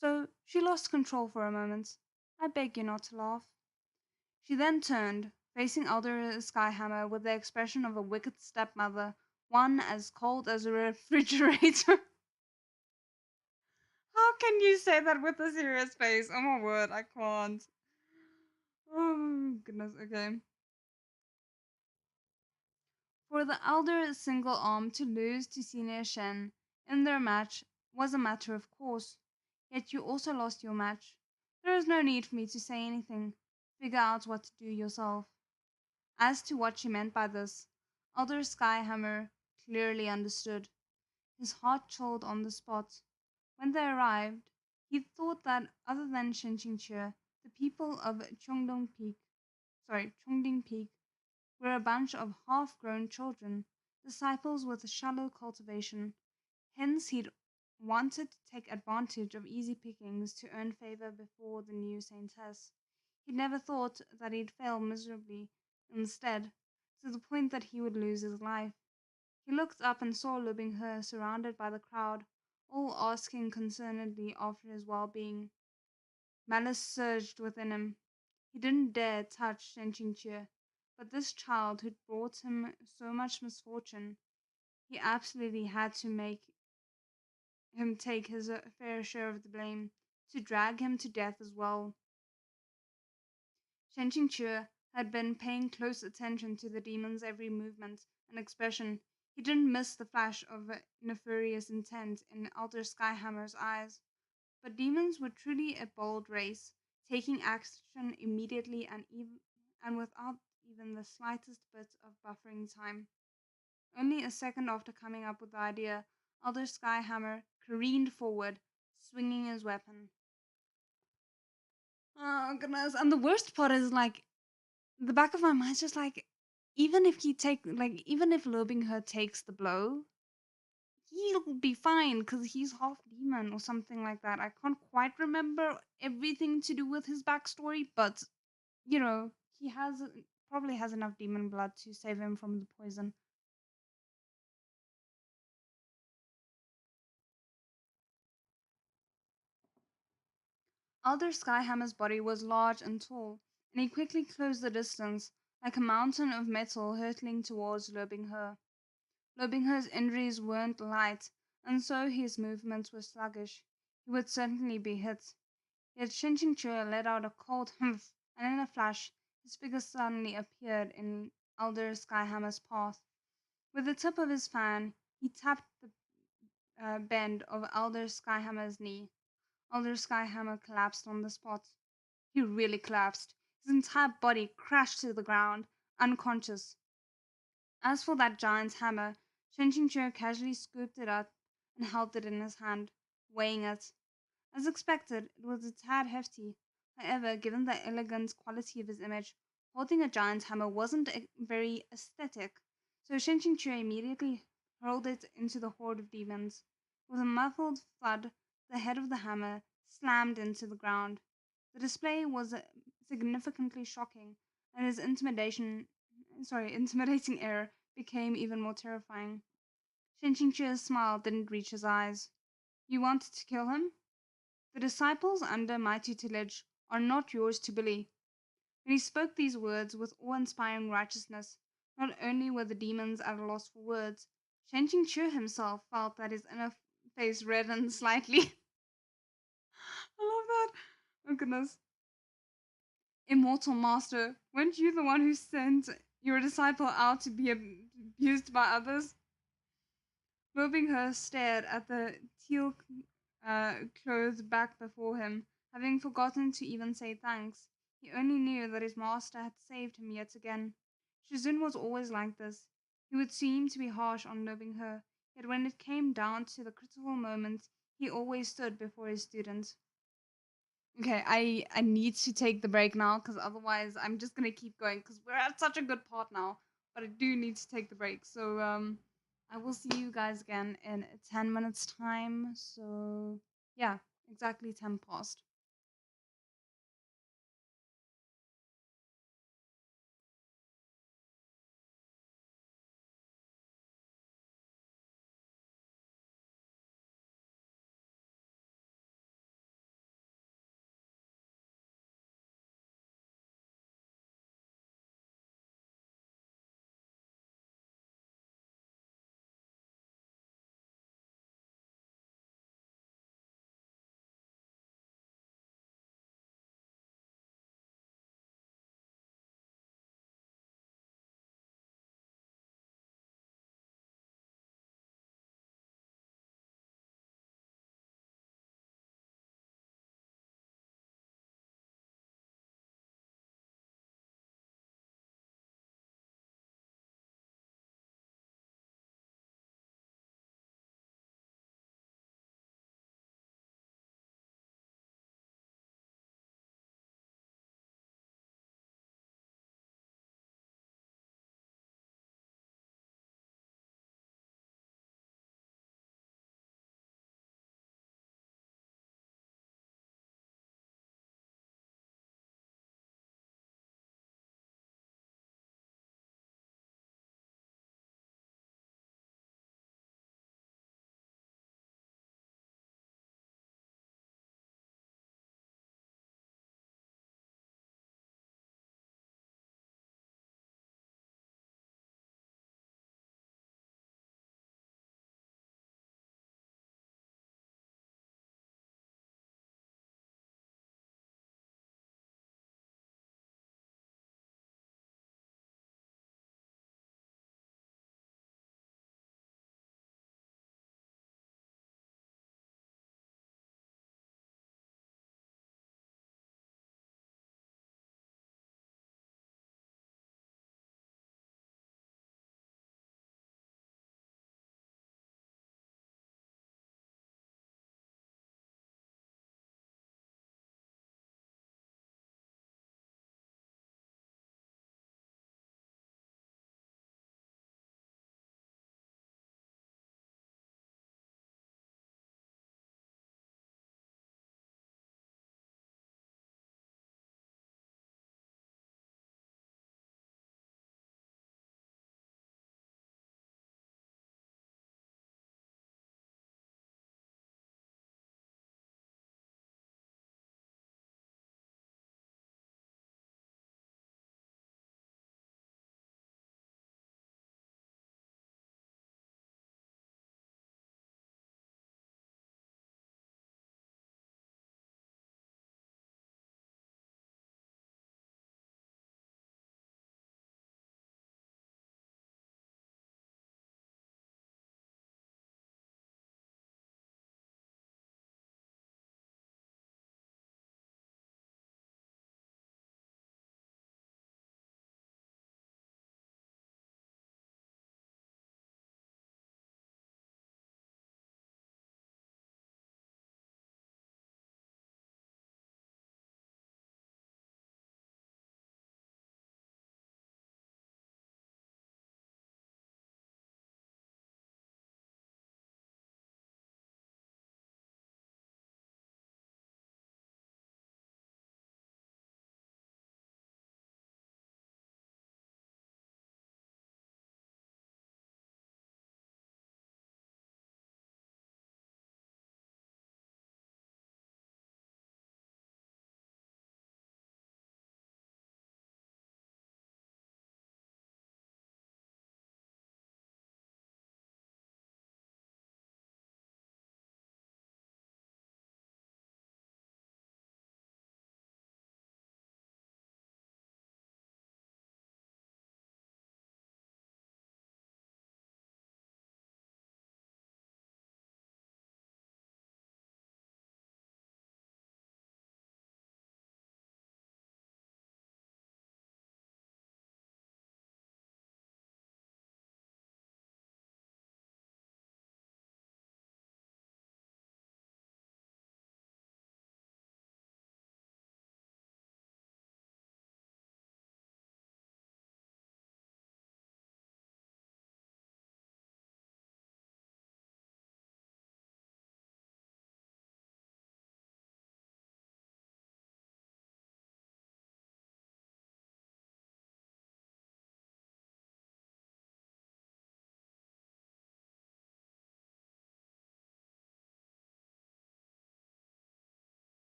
so she lost control for a moment. I beg you not to laugh." She then turned, facing Elder Skyhammer with the expression of a wicked stepmother, one as cold as a refrigerator. How can you say that with a serious face? Oh my word, I can't. Oh goodness, okay. For the elder single arm to lose to Senior Shen in their match was a matter of course. Yet you also lost your match. There is no need for me to say anything. Figure out what to do yourself. As to what she meant by this, Elder Skyhammer clearly understood. His heart chilled on the spot. When they arrived, he thought that other than Shen Qingqiu, the people of Chongding Peak were a bunch of half-grown children, disciples with a shallow cultivation. Hence he'd wanted to take advantage of easy pickings to earn favor before the new saintess. He'd never thought that he'd fail miserably instead, to the point that he would lose his life. He looked up and saw Lu Binghe surrounded by the crowd, all asking concernedly after his well-being. Malice surged within him. He didn't dare touch Shen Qingqiu, but this child who'd brought him so much misfortune, he absolutely had to make him take his fair share of the blame, to drag him to death as well. Shen Qingqiu had been paying close attention to the demon's every movement and expression. He didn't miss the flash of nefarious intent in Elder Skyhammer's eyes. But demons were truly a bold race, taking action immediately and without even the slightest bit of buffering time. Only a second after coming up with the idea, Elder Skyhammer careened forward, swinging his weapon. Oh goodness! And the worst part is like the back of my mind's just like, even if Lobingher takes the blow, he'll be fine because he's half demon or something like that. I can't quite remember everything to do with his backstory, but you know, he probably has enough demon blood to save him from the poison. Elder Skyhammer's body was large and tall, and he quickly closed the distance, like a mountain of metal hurtling towards Lobinghe. Lobinghe's injuries weren't light, and so his movements were sluggish. He would certainly be hit. Yet Shen Qingqiu let out a cold humph, and in a flash, his figure suddenly appeared in Elder Skyhammer's path. With the tip of his fan, he tapped the bend of Elder Skyhammer's knee. Elder Skyhammer collapsed on the spot. He really collapsed. His entire body crashed to the ground, unconscious. As for that giant's hammer, Shen Qingqiu casually scooped it up and held it in his hand, weighing it. As expected, it was a tad hefty. However, given the elegant quality of his image, holding a giant hammer wasn't very aesthetic, so Shen Qingqiu immediately hurled it into the horde of demons. With a muffled thud, the head of the hammer slammed into the ground. The display was significantly shocking, and his intimidating air became even more terrifying. Shen Qingqiu's smile didn't reach his eyes. You wanted to kill him? The disciples under my tutelage are not yours to bully. When he spoke these words with awe-inspiring righteousness, not only were the demons at a loss for words, Shen Qingqiu himself felt that his inner face reddened slightly. I love that. Oh goodness. Immortal Master, weren't you the one who sent your disciple out to be abused by others? Her stared at the teal clothed back before him, having forgotten to even say thanks. He only knew that his master had saved him yet again. Shizun was always like this. He would seem to be harsh on Her, yet when it came down to the critical moment, he always stood before his students. Okay, I need to take the break now because otherwise I'm just gonna keep going because we're at such a good part now. But I do need to take the break. So I will see you guys again in 10 minutes time. So yeah, exactly 10 past.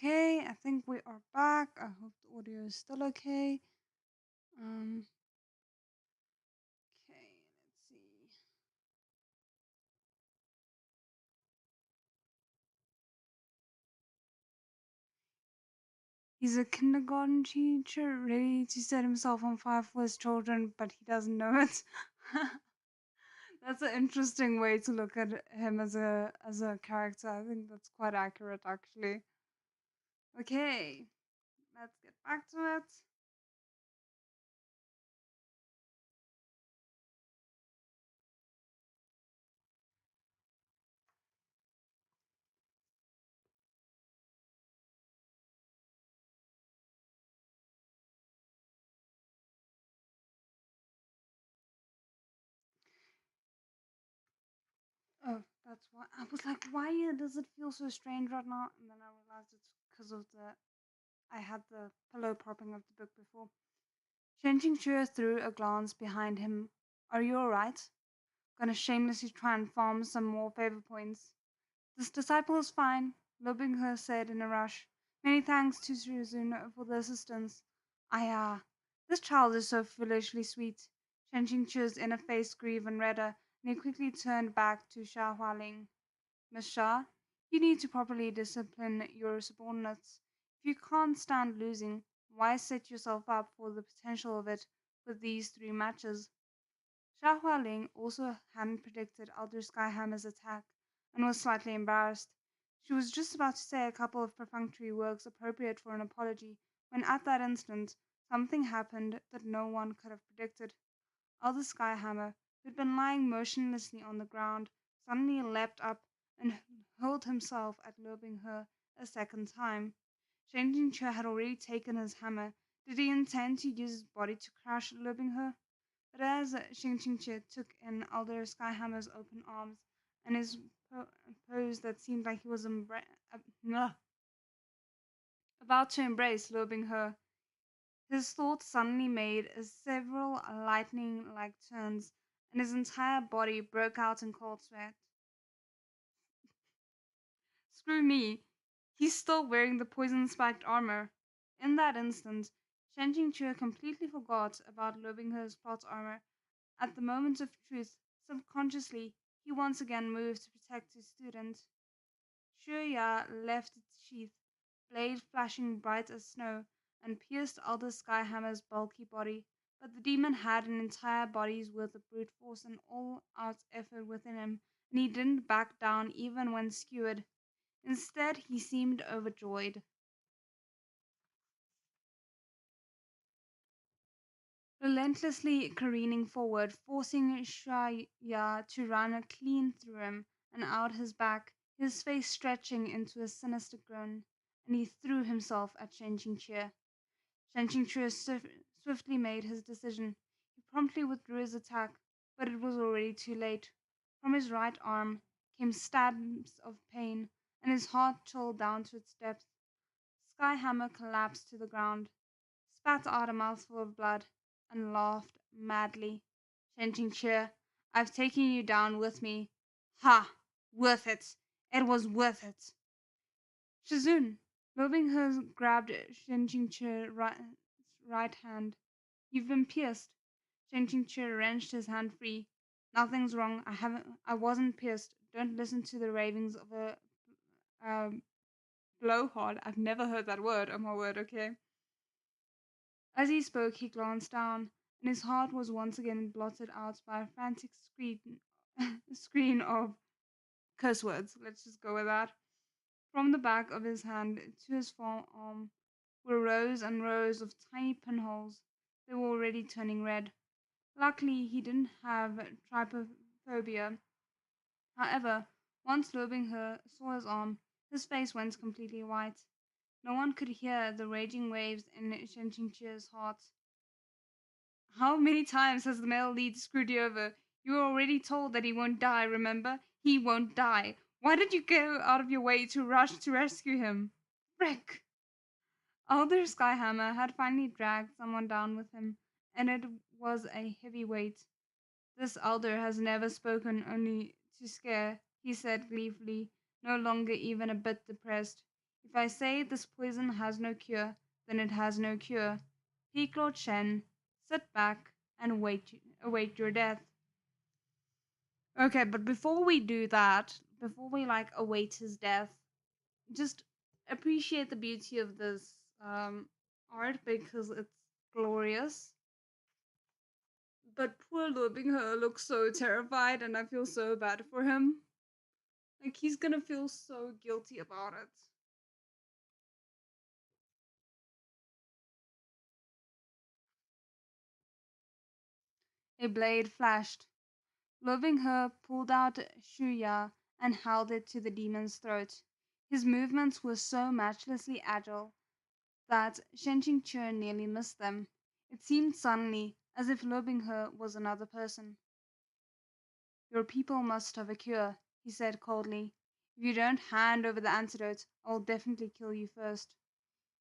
Okay, I think we are back. I hope the audio is still okay. Um, okay, let's see. He's a kindergarten teacher ready to set himself on fire for his children, but he doesn't know it. That's an interesting way to look at him as a character. I think that's quite accurate, actually. Okay, let's get back to it. Oh, that's why I was like, why does it feel so strange right now? And then I realized it's because of the I had the pillow propping of the book before. Shen Qingqiu threw a glance behind him. Are you alright? Gonna shamelessly try and farm some more favor points. This disciple is fine, Lo Binghe said in a rush. Many thanks to Suzun for the assistance. This child is so foolishly sweet. Shen Qingqiu's inner face grew even redder, and he quickly turned back to Xia Hualing. Miss Shah, you need to properly discipline your subordinates. If you can't stand losing, why set yourself up for the potential of it with these three matches? Xia Hualing also hadn't predicted Elder Skyhammer's attack and was slightly embarrassed. She was just about to say a couple of perfunctory words appropriate for an apology when at that instant something happened that no one could have predicted. Elder Skyhammer, who had been lying motionlessly on the ground, suddenly leapt up and hurled himself at lobing her a second time. Shen Qingqiu had already taken his hammer. Did he intend to use his body to crush lobing her? But as Shen Qingqiu took in Elder Skyhammer's open arms and his pose that seemed like he was about to embrace lobing her, his thoughts suddenly made several lightning-like turns, and his entire body broke out in cold sweat. Screw me, he's still wearing the poison-spiked armor. In that instant, Shen Qingqiu completely forgot about Lobingher's plot armor. At the moment of truth, subconsciously, he once again moved to protect his student. Shuya left its sheath, blade flashing bright as snow, and pierced Elder Skyhammer's bulky body, but the demon had an entire body's worth of brute force and all-out effort within him, and he didn't back down even when skewered. Instead, he seemed overjoyed. Relentlessly careening forward, forcing Shaya to run clean through him and out his back, his face stretching into a sinister grin, and he threw himself at Shen Qingqiu. Shen Qingqiu swiftly made his decision. He promptly withdrew his attack, but it was already too late. From his right arm came stabs of pain, and his heart chilled down to its depths. Skyhammer collapsed to the ground, spat out a mouthful of blood, and laughed madly. Shen Qingqiu, I've taken you down with me. Ha! Worth it! It was worth it! Shizun, moving her, grabbed Shen Qingqiu's right hand. You've been pierced. Shen Qingqiu wrenched his hand free. Nothing's wrong. I wasn't pierced. Don't listen to the ravings of a um, blowhard. I've never heard that word. Oh my word. Okay. As he spoke, he glanced down, and his heart was once again blotted out by a frantic screen of curse words. Let's just go with that. From the back of his hand to his forearm were rows and rows of tiny pinholes. They were already turning red. Luckily, he didn't have trypophobia. However, once Lobingher saw his arm, his face went completely white. No one could hear the raging waves in Shen Qingqiu's heart. How many times has the male lead screwed you over? You were already told that he won't die, remember? He won't die. Why did you go out of your way to rush to rescue him? Frick! Elder Skyhammer had finally dragged someone down with him, and it was a heavy weight. This elder has never spoken only to scare, he said gleefully, no longer even a bit depressed. If I say this poison has no cure, then it has no cure. Peak Lord Shen, sit back and await your death. Okay, but before we do that, before we await his death, just appreciate the beauty of this art because it's glorious. But poor Lu Binghe looks so terrified, and I feel so bad for him. Like he's gonna feel so guilty about it. A blade flashed. Loving her, pulled out Shuya and held it to the demon's throat. His movements were so matchlessly agile that Shen Qingqiu nearly missed them. It seemed suddenly as if loving her was another person. Your people must have a cure, he said coldly. If you don't hand over the antidote, I will definitely kill you first.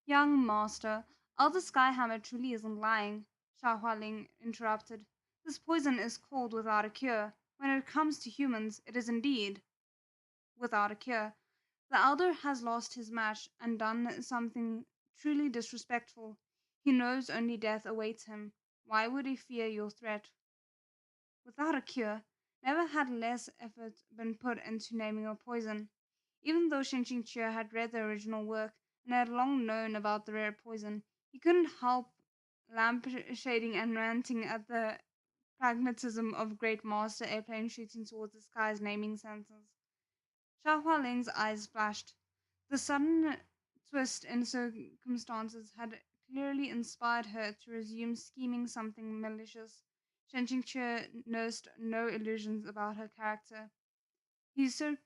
Young master, Elder Skyhammer truly isn't lying, Xia Hualing interrupted. This poison is called without a cure. When it comes to humans, it is indeed without a cure. The elder has lost his match and done something truly disrespectful. He knows only death awaits him. Why would he fear your threat? Without a cure, never had less effort been put into naming a poison. Even though Shen Qingqiu had read the original work and had long known about the rare poison, he couldn't help lampshading and ranting at the pragmatism of Great Master Airplane shooting towards the sky's naming senses. Xia Hualing's eyes flashed. The sudden twist in circumstances had clearly inspired her to resume scheming something malicious. Shen Qingqiu nursed no illusions about her character. He, cir-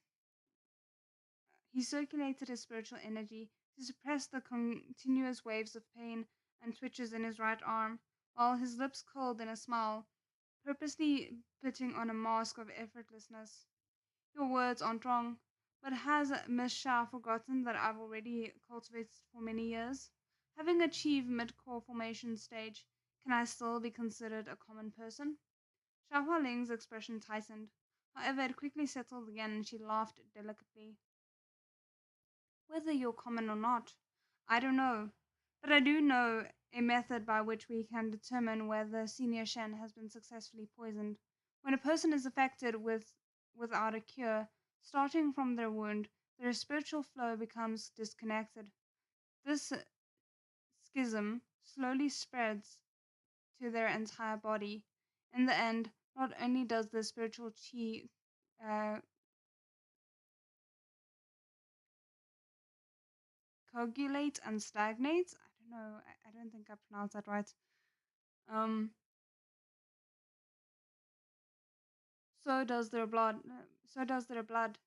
he circulated his spiritual energy to suppress the continuous waves of pain and twitches in his right arm, while his lips curled in a smile, purposely putting on a mask of effortlessness. Your words aren't wrong, but has Miss Shah forgotten that I've already cultivated for many years? Having achieved mid-core formation stage, can I still be considered a common person? Xia Hualing's expression tightened. However, it quickly settled again and she laughed delicately. Whether you're common or not, I don't know. But I do know a method by which we can determine whether Senior Shen has been successfully poisoned. When a person is affected without a cure, starting from their wound, their spiritual flow becomes disconnected. This schism slowly spreads to their entire body. In the end, not only does the spiritual chi uh, coagulate and stagnate, I don't know, I don't think I pronounced that right. Um, so does their blood. So does their blood.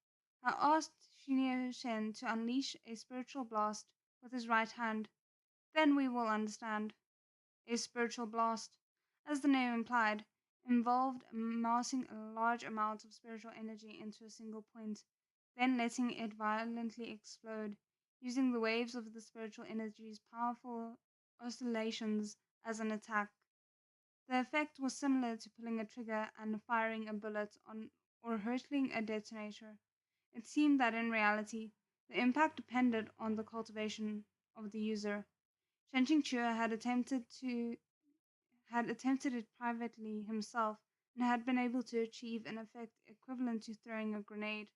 I asked Shinio Shen to unleash a spiritual blast with his right hand. Then we will understand. A spiritual blast, as the name implied, involved massing a large amount of spiritual energy into a single point, then letting it violently explode, using the waves of the spiritual energy's powerful oscillations as an attack. The effect was similar to pulling a trigger and firing a bullet on or hurtling a detonator. It seemed that in reality, the impact depended on the cultivation of the user. Shen Qingqiu had attempted it privately himself and had been able to achieve an effect equivalent to throwing a grenade.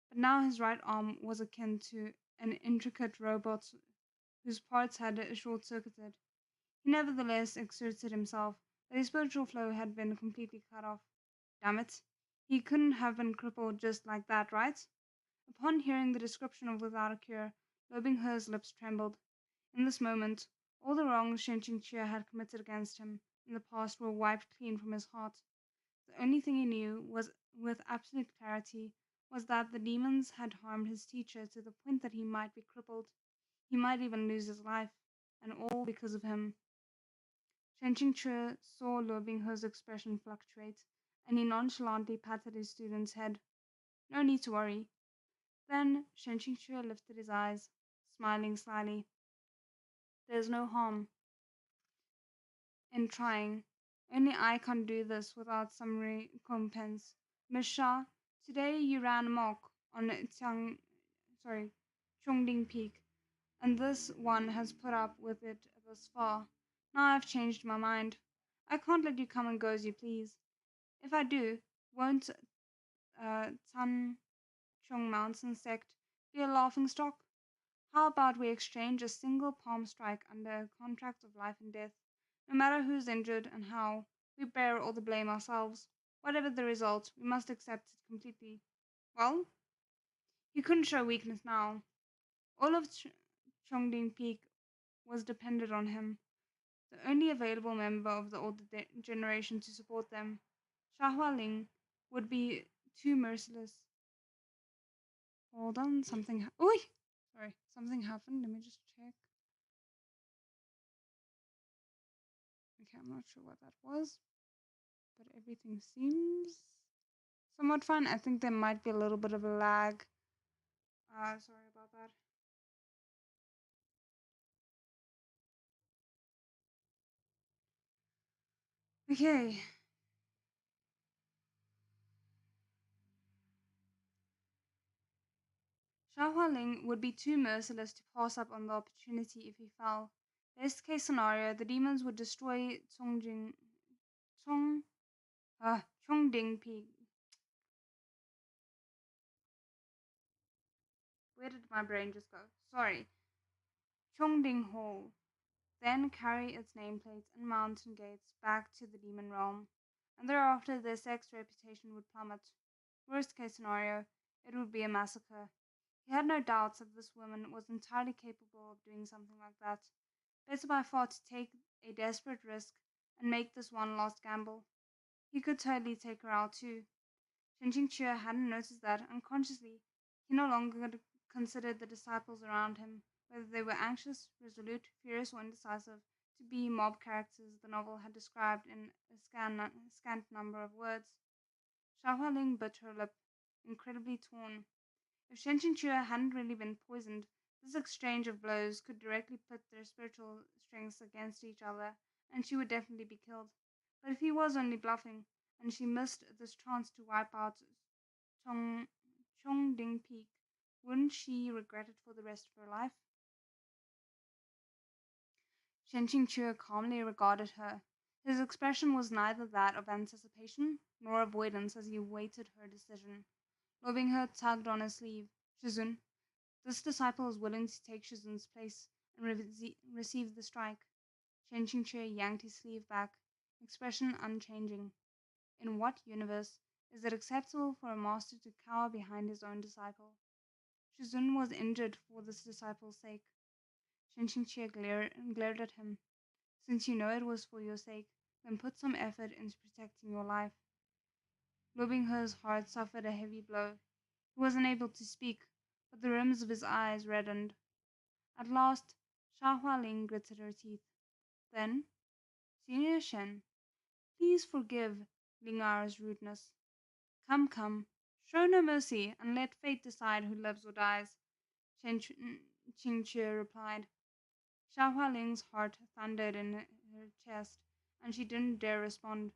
But now his right arm was akin to an intricate robot whose parts had short circuited. He nevertheless exerted himself, but his spiritual flow had been completely cut off. Damn it. He couldn't have been crippled just like that, right? Upon hearing the description of without a cure, Lobingher's lips trembled. In this moment, all the wrongs Shen Qingqiu had committed against him in the past were wiped clean from his heart. The only thing he knew was with absolute clarity was that the demons had harmed his teacher to the point that he might be crippled. He might even lose his life, and all because of him. Shen Qingqiu saw Luo Binghe's expression fluctuate, and he nonchalantly patted his student's head. No need to worry. Then Shen Qingqiu lifted his eyes, smiling slyly. There's no harm in trying. Only I can't do this without some recompense. Miss Shah, today you ran amok on Xiang, sorry, Chongding Peak. and this one has put up with it thus far. Now I've changed my mind. I can't let you come and go as you please. If I do, won't Tan Chung Mountain sect be a laughing stock? How about we exchange a single palm strike under a contract of life and death? No matter who's injured and how, we bear all the blame ourselves. Whatever the result, we must accept it completely. Well, he couldn't show weakness now. All of Chongding Peak was dependent on him, the only available member of the older generation to support them. Shahua Ling would be too merciless. Hold on, Oi! Sorry, something happened. Let me just check. Okay, I'm not sure what that was, but everything seems somewhat fine. I think there might be a little bit of a lag. Sorry about that. Okay. Xiahua Ling would be too merciless to pass up on the opportunity if he fell. Best case scenario, the demons would destroy Chong, Chongding Peak. Where did my brain just go? Sorry. Chongding Hall. Then carry its nameplates and mountain gates back to the demon realm. And thereafter their sex reputation would plummet. Worst case scenario, it would be a massacre. He had no doubts that this woman was entirely capable of doing something like that. Better by far to take a desperate risk and make this one last gamble. He could totally take her out too. Shen Qingqiu hadn't noticed that. Unconsciously, he no longer considered the disciples around him, whether they were anxious, resolute, furious, or indecisive, to be mob characters the novel had described in a scant number of words. Xiaohua Ling bit her lip, incredibly torn. If Shen Qingqiu hadn't really been poisoned, this exchange of blows could directly pit their spiritual strengths against each other, and she would definitely be killed. But if he was only bluffing, and she missed this chance to wipe out Chong Chongding Peak, wouldn't she regret it for the rest of her life? Shen Qingqiu calmly regarded her. His expression was neither that of anticipation nor avoidance as he awaited her decision. Lobing tugged on his sleeve. Shizun, this disciple is willing to take Shizun's place and receive the strike. Shen Qingqiu yanked his sleeve back, expression unchanging. In what universe is it acceptable for a master to cower behind his own disciple? Shizun was injured for this disciple's sake. Shen Qingqiu glared at him. Since you know it was for your sake, then put some effort into protecting your life. Lu Binghe's heart suffered a heavy blow. He was unable to speak, but the rims of his eyes reddened. At last, Xia Hualing gritted her teeth. Then, Senior Shen, please forgive Lingar's rudeness. Come, come, show no mercy and let fate decide who lives or dies, Shen Qingqiu replied. Xia Hualing's heart thundered in her chest, and she didn't dare respond.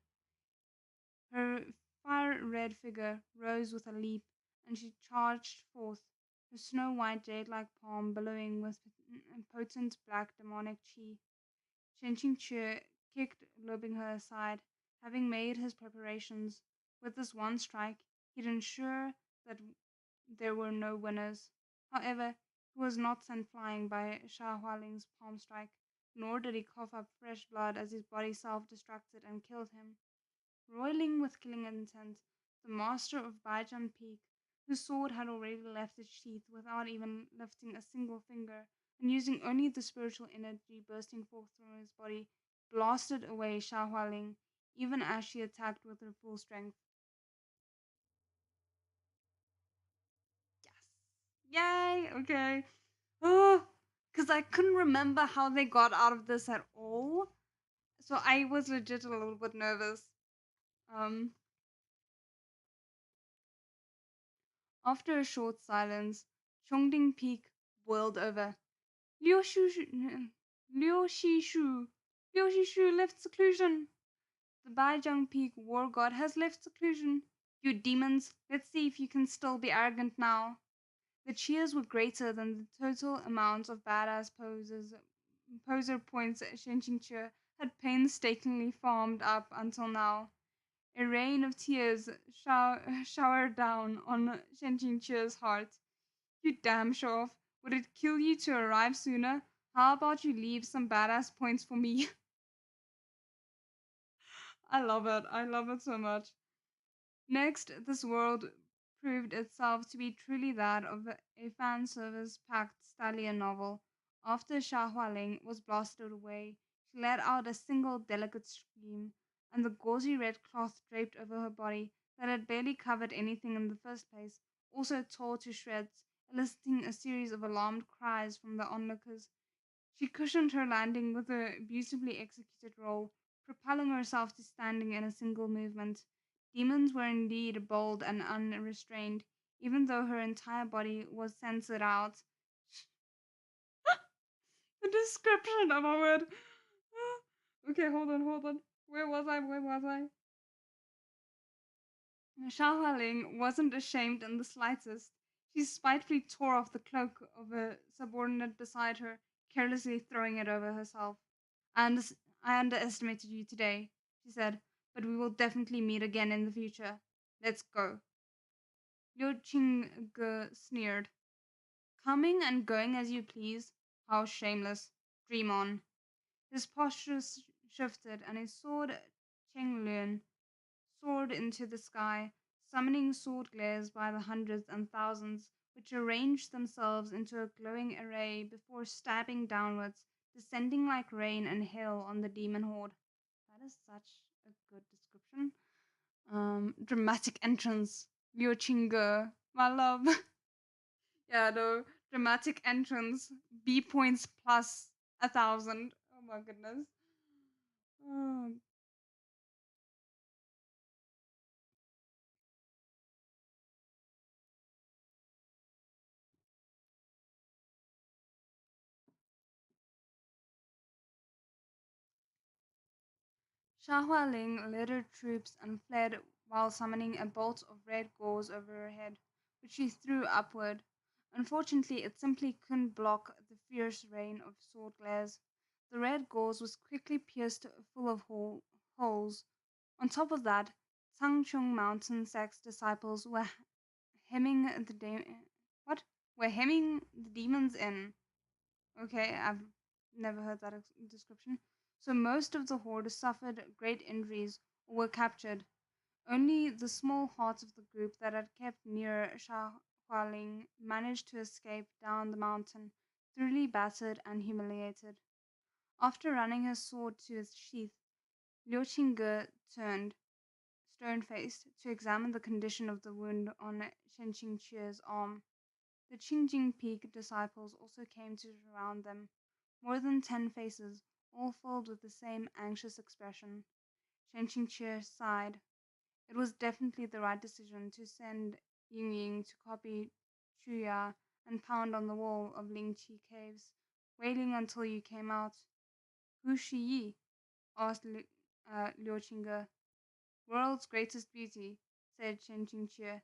Her fire-red figure rose with a leap, and she charged forth, her snow-white jade-like palm billowing with potent black demonic chi. Shen Qingqiu kicked Lobinghe aside, having made his preparations. With this one strike, he'd ensure that there were no winners. However, he was not sent flying by Xia Hualing's palm strike, nor did he cough up fresh blood as his body self-destructed and killed him. Roiling with killing intent, the master of Baijan Peak, whose sword had already left its sheath without even lifting a single finger, and using only the spiritual energy bursting forth from his body, blasted away Xia Hualing, even as she attacked with her full strength. Yes! Yay! Okay. Oh, because I couldn't remember how they got out of this at all. So I was legit a little bit nervous. Um, After a short silence, Chongding Peak boiled over. Liu Shishu, Liu Shishu, Liu Shishu left seclusion. The Baijiang Peak war god has left seclusion. You demons, let's see if you can still be arrogant now. The cheers were greater than the total amount of badass poser points Shen Qingqiu had painstakingly farmed up until now. A rain of tears showered down on Shen Qingqiu's heart. You damn show off. Would it kill you to arrive sooner? How about you leave some badass points for me? I love it. I love it so much. Next, this world proved itself to be truly that of a fan service packed stallion novel. After Xia Hualing was blasted away, she let out a single delicate scream, and the gauzy red cloth draped over her body, that had barely covered anything in the first place, also tore to shreds, eliciting a series of alarmed cries from the onlookers. She cushioned her landing with a beautifully executed roll, propelling herself to standing in a single movement. Demons were indeed bold and unrestrained, even though her entire body was censored out. The description of our word. Okay, hold on. Where was I? Where was I? Xiaohualing wasn't ashamed in the slightest. She spitefully tore off the cloak of a subordinate beside her, carelessly throwing it over herself. And I underestimated you today, she said, but we will definitely meet again in the future. Let's go. Liu Qingge sneered. Coming and going as you please? How shameless. Dream on. His posture shifted, and his sword, Chenglian, soared into the sky, summoning sword glares by the hundreds and thousands, which arranged themselves into a glowing array before stabbing downwards, descending like rain and hail on the demon horde. That is such a good description. Dramatic entrance. Liu Qingge, my love. Yeah, no, dramatic entrance. B points plus 1,000. Oh my goodness. Oh. Xia Hualing led her troops and fled while summoning a bolt of red gauze over her head, which she threw upward. Unfortunately, it simply couldn't block the fierce rain of sword glares. The red gauze was quickly pierced full of holes. On top of that, Changchung Mountain sect's disciples were hemming the what? Were hemming the demons in. Okay, I've never heard that description. So most of the horde suffered great injuries or were captured. Only the small hearts of the group that had kept near Shahualing managed to escape down the mountain, thoroughly battered and humiliated. After running his sword to its sheath, Liu Qingge turned, stone-faced, to examine the condition of the wound on Shen Qingqiu's arm. The Qingjing Peak disciples also came to surround them, more than 10 faces, all filled with the same anxious expression. Shen Qingqiu sighed. It was definitely the right decision to send Ying to copy Chuya and pound on the wall of Lingqi caves, wailing until you came out. Who's she Yi? Asked Liu Qingge. World's greatest beauty, said Shen Qingqiu.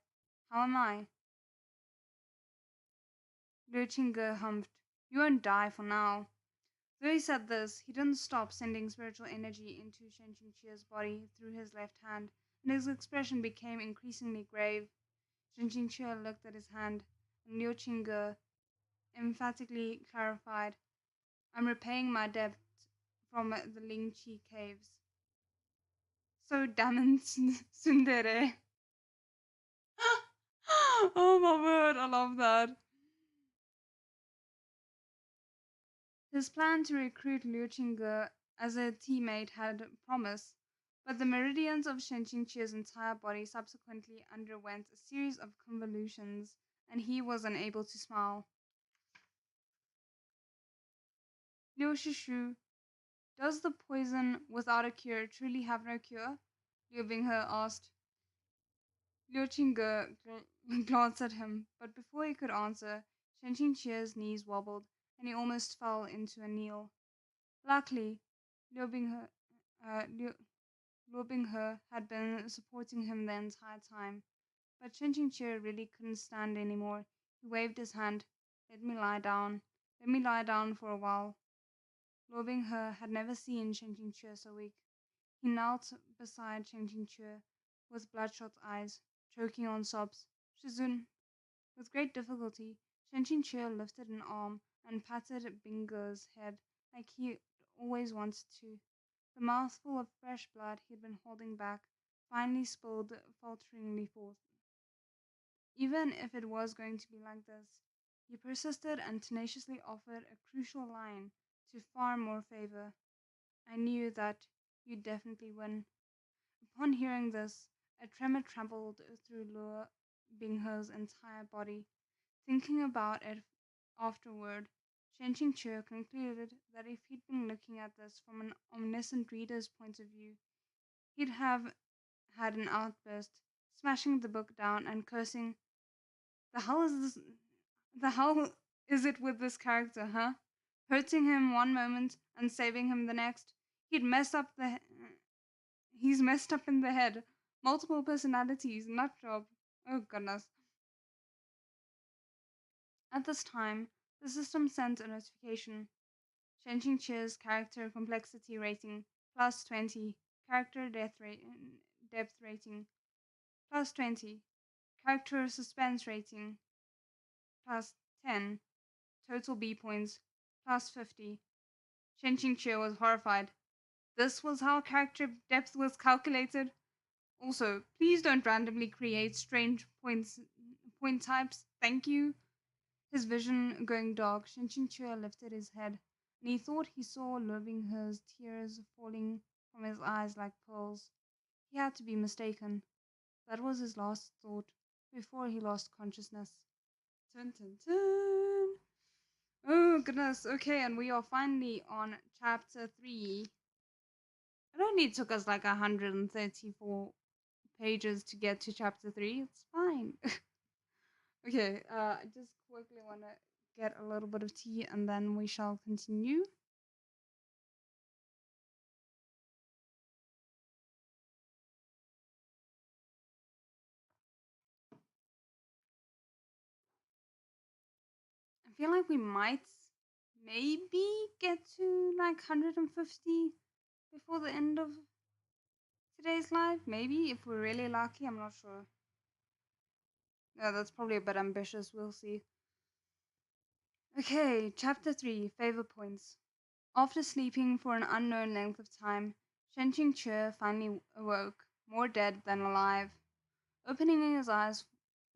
How am I? Liu Qingge humphed. You won't die for now. Though he said this, he didn't stop sending spiritual energy into Shen Qingqiu's body through his left hand, and his expression became increasingly grave. Shen Qingqiu looked at his hand, and Liu Qingge emphatically clarified, I'm repaying my debt from the Lingqi caves. So damn tsundere. Oh my word, I love that. His plan to recruit Liu Qingge as a teammate had promise, but the meridians of Shen Qingqiu's entire body subsequently underwent a series of convolutions, and he was unable to smile. Liu Shishu, does the poison without a cure truly have no cure? Liu Binghe asked. Liu Qingge glanced at him, but before he could answer, Shen Qingqiu's knees wobbled, and he almost fell into a kneel. Luckily, Liu Binghe, Liu Binghe had been supporting him the entire time, but Shen Qingqiu really couldn't stand anymore. He waved his hand. Let me lie down. Let me lie down for a while. Luo Binghe had never seen Shen Qingqiu so weak. He knelt beside Shen Qingqiu with bloodshot eyes, choking on sobs. Shizun. With great difficulty, Shen Qingqiu lifted an arm and patted Binghe's head like he always wanted to. The mouthful of fresh blood he had been holding back finally spilled falteringly forth. Even if it was going to be like this, he persisted and tenaciously offered a crucial line to far more favor. I knew that you'd definitely win. Upon hearing this, a tremor trampled through Luo Binghe's entire body. Thinking about it afterward, Shen Qingqiu concluded that if he'd been looking at this from an omniscient reader's point of view, he'd have had an outburst, smashing the book down and cursing, "The hell is this? The hell is it with this character, huh? Hurting him one moment and saving him the next. He'd messed up the. He's messed up in the head. Multiple personalities, nut job. Oh goodness." At this time, the system sent a notification. Shen Qingqiu's character complexity rating plus 20. Character depth rating plus 20. Character suspense rating plus 10. Total B points plus 50. Shen Qingqiu was horrified. This was how character depth was calculated. Also, please don't randomly create strange point types. Thank you. His vision going dark, Shen Qingqiu lifted his head, and he thought he saw Luo Binghe's tears falling from his eyes like pearls. He had to be mistaken. That was his last thought before he lost consciousness. Dun, dun, dun. Oh goodness. Okay, and we are finally on chapter 3. It only took us like 134 pages to get to chapter 3. It's fine. Okay, I just quickly want to get a little bit of tea and then we shall continue. I feel like we might maybe get to like 150 before the end of today's live. Maybe if we're really lucky. I'm not sure. Yeah, that's probably a bit ambitious. We'll see. Okay, chapter 3, favor points. After sleeping for an unknown length of time, Shen Qingqiu finally awoke, more dead than alive. Opening his eyes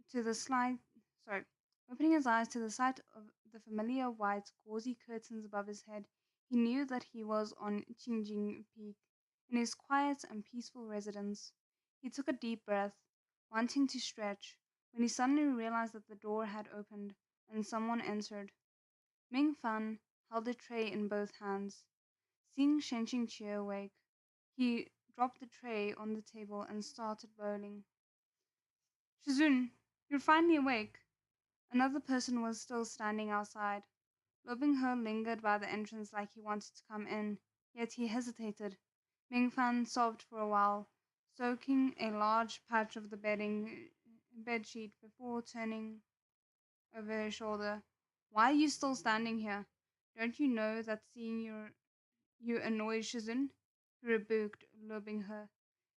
to the slight, sorry, Opening his eyes to the sight of the familiar white gauzy curtains above his head, he knew that he was on Qingjing Peak, in his quiet and peaceful residence. He took a deep breath, wanting to stretch, when he suddenly realized that the door had opened and someone entered. Ming Fan held a tray in both hands. Seeing Shen Qingqiu awake, he dropped the tray on the table and started bowling. "Shizun, you're finally awake." Another person was still standing outside. Luo Binghe lingered by the entrance like he wanted to come in, yet he hesitated. Ming Fan sobbed for a while, soaking a large patch of the bedsheet before turning over her shoulder. "Why are you still standing here? Don't you know that seeing you annoys Shizun?" he rebuked Luo Binghe.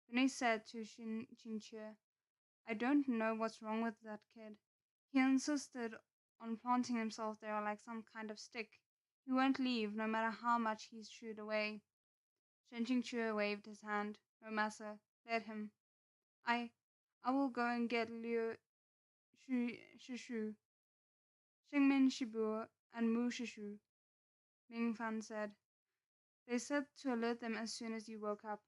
Then he said to Shen Qingqiu, "I don't know what's wrong with that kid. He insisted on planting himself there like some kind of stick. He won't leave, no matter how much he's shooed away." Shen Qingqiu waved his hand. "No matter. Let him. I I will go and get Liu Shishu, Xingmin Shibu, and Mu Shishu," Ming Fan said. "They said to alert them as soon as you woke up."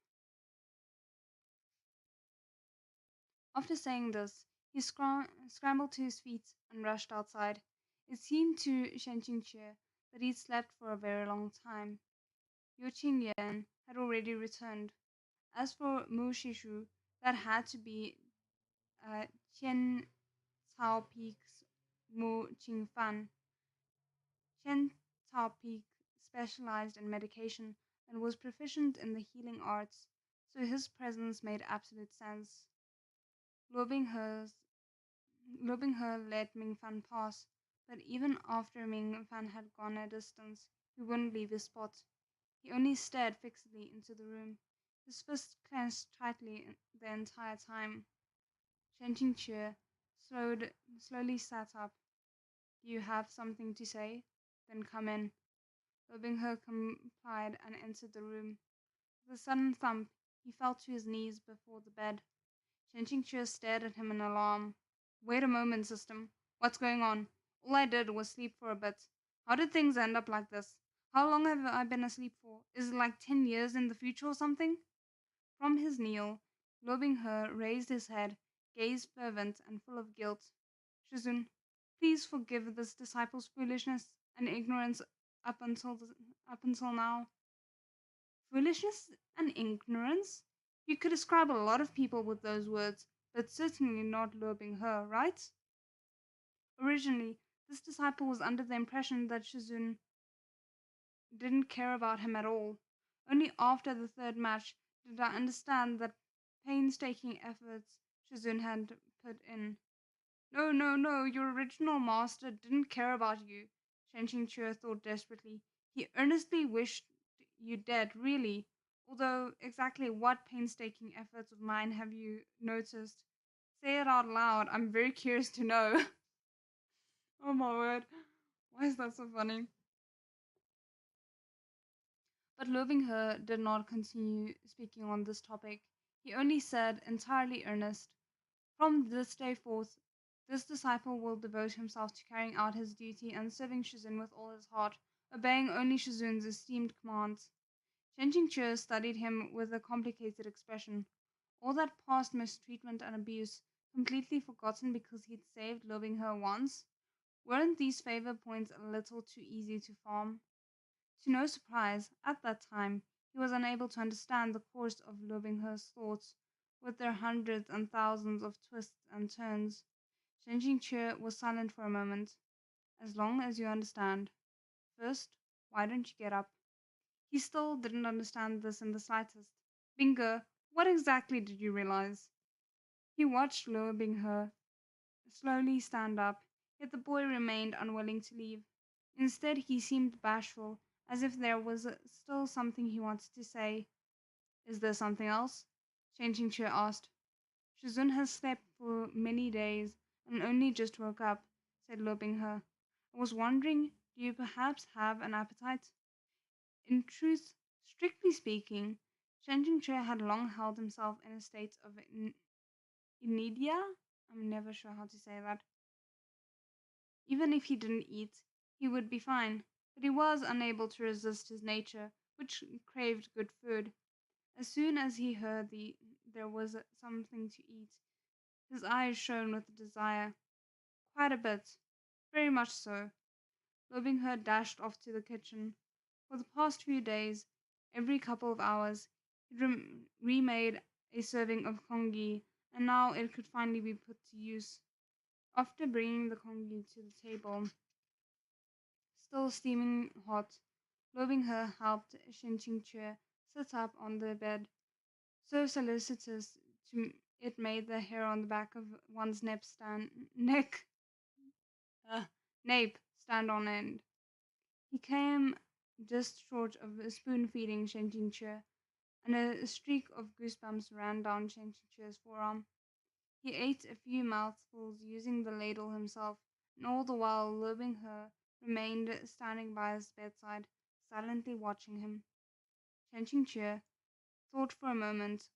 After saying this, he scrambled to his feet and rushed outside. It seemed to Shen Qingqiu that he'd slept for a very long time. Yu Qingyuan had already returned. As for Mu Shishu, that had to be Qian Cao Peak's Mu Qingfan. Qian Cao Peak specialized in medication and was proficient in the healing arts, so his presence made absolute sense. Luo Binghe's He let Ming Fan pass, but even after Ming Fan had gone a distance, he wouldn't leave his spot. He only stared fixedly into the room, his fist clenched tightly the entire time. Shen Qingqiu slowly sat up. Do you have something to say? Then come in. He complied and entered the room. With a sudden thump, he fell to his knees before the bed. Shen Qingqiu stared at him in alarm. Wait a moment, system. What's going on? All I did was sleep for a bit. How did things end up like this? How long have I been asleep for? Is it like 10 years in the future or something? From his kneel, He raised his head, gaze fervent and full of guilt. Shizun, please forgive this disciple's foolishness and ignorance up until up until now. Foolishness and ignorance? You could describe a lot of people with those words, but certainly not He, right? Originally, this disciple was under the impression that Shizun didn't care about him at all. Only after the third match did I understand that painstaking efforts Shizun had put in. No, no, no, your original master didn't care about you, Shen Qingqiu thought desperately. He earnestly wished you dead, really. Although, exactly what painstaking efforts of mine have you noticed? Say it out loud, I'm very curious to know. Oh my word, why is that so funny? But He did not continue speaking on this topic. He only said, entirely earnest, from this day forth, this disciple will devote himself to carrying out his duty and serving Shizun with all his heart, obeying only Shizun's esteemed commands. Shen Qingqiu studied him with a complicated expression. All that past mistreatment and abuse, completely forgotten because he'd saved He once, weren't these favor points a little too easy to farm? To no surprise, at that time, he was unable to understand the course of He's thoughts, with their hundreds and thousands of twists and turns. Shen Qingqiu was silent for a moment. As long as you understand. First, why don't you get up? He still didn't understand this in the slightest. Binghe, what exactly did you realize? He watched Binghe slowly stand up, yet the boy remained unwilling to leave. Instead, he seemed bashful, as if there was still something he wanted to say. Is there something else? Shen Qingqiu asked. Shizun has slept for many days and only just woke up, said Binghe. I was wondering, do you perhaps have an appetite? In truth, strictly speaking, Shen Qingqiu had long held himself in a state of inertia. I'm never sure how to say that. Even if he didn't eat, he would be fine, but he was unable to resist his nature, which craved good food. As soon as he heard there was something to eat, his eyes shone with desire. Quite a bit. Very much so. He dashed off to the kitchen. For the past few days, every couple of hours, he'd remade a serving of congee, and now it could finally be put to use. After bringing the congee to the table, still steaming hot, He helped Shen Qingqiu sit up on the bed, so solicitous it made the hair on the back of one's neck nape stand on end. He came just short of spoon feeding Shen Qingqiu, and a streak of goosebumps ran down Shen Qingqiu's forearm. He ate a few mouthfuls using the ladle himself, and all the while He remained standing by his bedside, silently watching him. Shen Qingqiu thought for a moment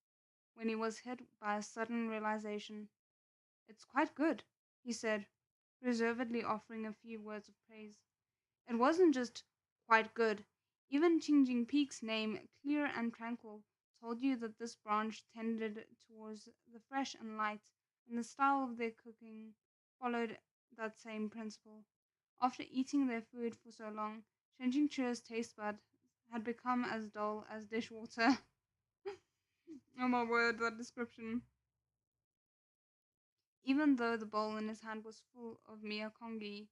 when he was hit by a sudden realization. It's quite good, he said, reservedly offering a few words of praise. It wasn't just quite good. Even Qingjing Peak's name, Clear and Tranquil, told you that this branch tended towards the fresh and light, and the style of their cooking followed that same principle. After eating their food for so long, Shen Qingqiu's taste bud had become as dull as dishwater. Oh my word, that description. Even though the bowl in his hand was full of mere congee.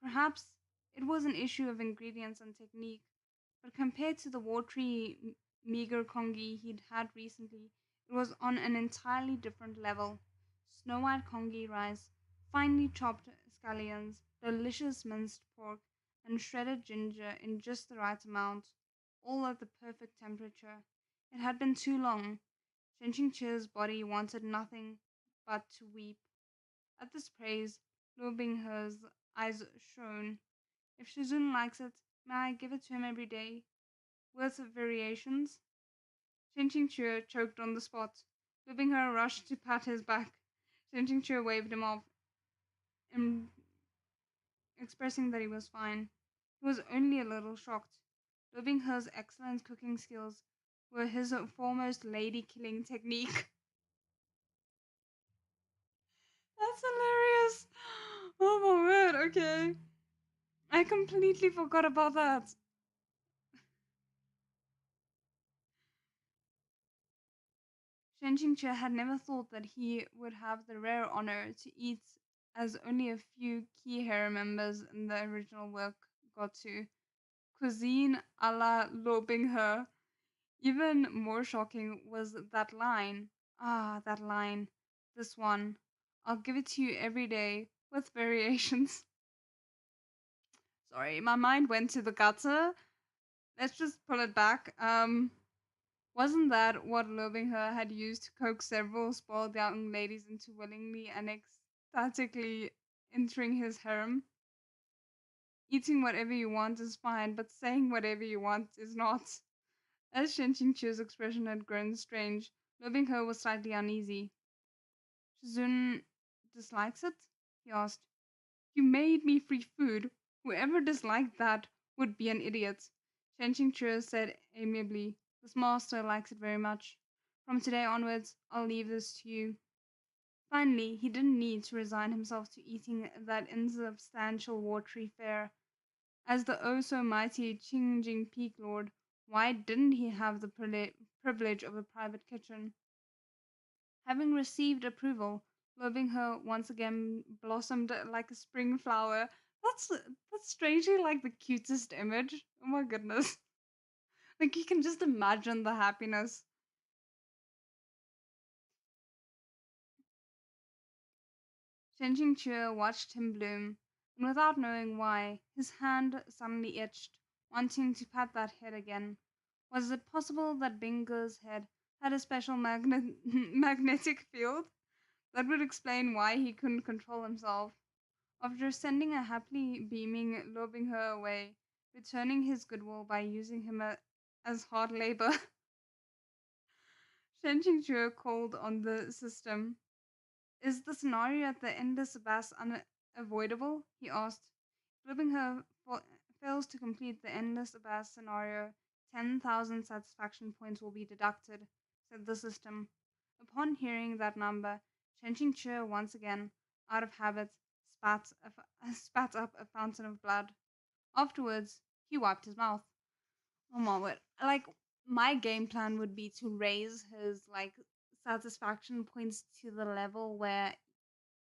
Perhaps it was an issue of ingredients and technique, but compared to the watery, meager congee he'd had recently, it was on an entirely different level. Snow white congee rice, finely chopped scallions, delicious minced pork, and shredded ginger in just the right amount, all at the perfect temperature. It had been too long. Shen Qingqiu's body wanted nothing but to weep. At this praise, Luo Binghe's eyes shone. If Shizun likes it, may I give it to him every day? With variations? Shen Qingqiu choked on the spot. Luo Binghe rushed to pat his back. Shen Qingqiu waved him off, em- expressing that he was fine. He was only a little shocked. Luo Binghe's excellent cooking skills were his foremost lady-killing technique. That's hilarious! Oh my word, okay. I completely forgot about that. Shen Qingque had never thought that he would have the rare honor to eat as only a few key hair members in the original work got to. Cuisine a la Lo Binghe. Even more shocking was that line. Ah, that line. This one. I'll give it to you every day, with variations. Sorry, my mind went to the gutter. Let's just pull it back. Wasn't that what Lobingher had used to coax several spoiled young ladies into willingly and ecstatically entering his harem? Eating whatever you want is fine, but saying whatever you want is not. As Shen Qingqiu's expression had grown strange, Lobingher was slightly uneasy. Shizun dislikes it? He asked. You made me free food. Whoever disliked that would be an idiot. Shen Qingqiu said amiably. This master likes it very much. From today onwards, I'll leave this to you. Finally, he didn't need to resign himself to eating that insubstantial watery fare. As the oh so mighty Qingjing Peak Lord, why didn't he have the privilege of a private kitchen? Having received approval, loving her once again blossomed like a spring flower. That's strangely like the cutest image. Oh my goodness. Like you can just imagine the happiness. Shen Qingqiu watched him bloom, and without knowing why, his hand suddenly itched, wanting to pat that head again. Was it possible that Bingo's head had a special magnetic field? That would explain why he couldn't control himself. After sending a happily beaming lobing her away, returning his goodwill by using him as hard labor, Shen Qingqiu called on the system. Is the scenario at the endless abyss unavoidable? He asked. Flipping her fails to complete the endless abyss scenario, 10,000 satisfaction points will be deducted, said the system. Upon hearing that number, Shen Qingqiu once again, out of habit, spat up a fountain of blood. Afterwards, he wiped his mouth. Oh my word. Like, my game plan would be to raise his, like, satisfaction points to the level where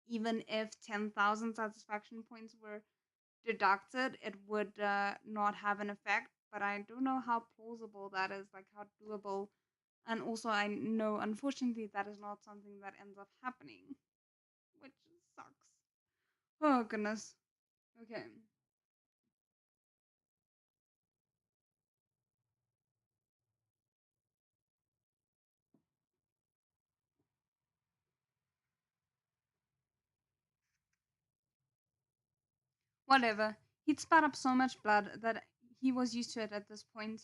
even if 10,000 satisfaction points were deducted, it would not have an effect. But I don't know how plausible that is, like how doable. And also, I know unfortunately that is not something that ends up happening, which sucks. Oh goodness. Okay. Whatever. He'd spat up so much blood that he was used to it at this point.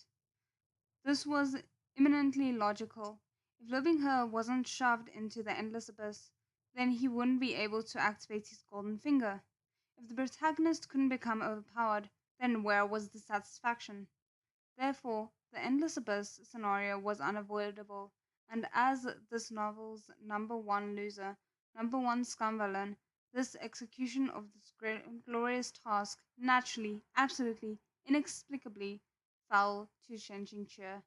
This was eminently logical. If living her wasn't shoved into the endless abyss, then he wouldn't be able to activate his golden finger. If the protagonist couldn't become overpowered, then where was the satisfaction? Therefore, the endless abyss scenario was unavoidable, and as this novel's number one loser, number one scum villain, this execution of this glorious task naturally, absolutely, inexplicably fell to Shen Qingque.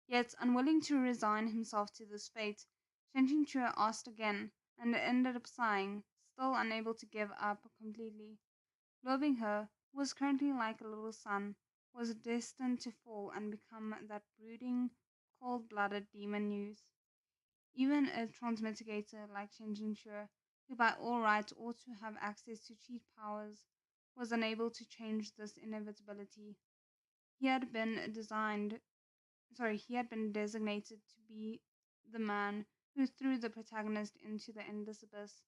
Yet, unwilling to resign himself to this fate, Shen Qingque asked again, and ended up sighing, still unable to give up completely. Loving her, who was currently like a little sun, was destined to fall and become that brooding, cold blooded demon news. Even a transmitigator like Shen Jinxue who by all rights ought to have access to cheat powers, was unable to change this inevitability. He had been he had been designated to be the man who threw the protagonist into the endless abyss,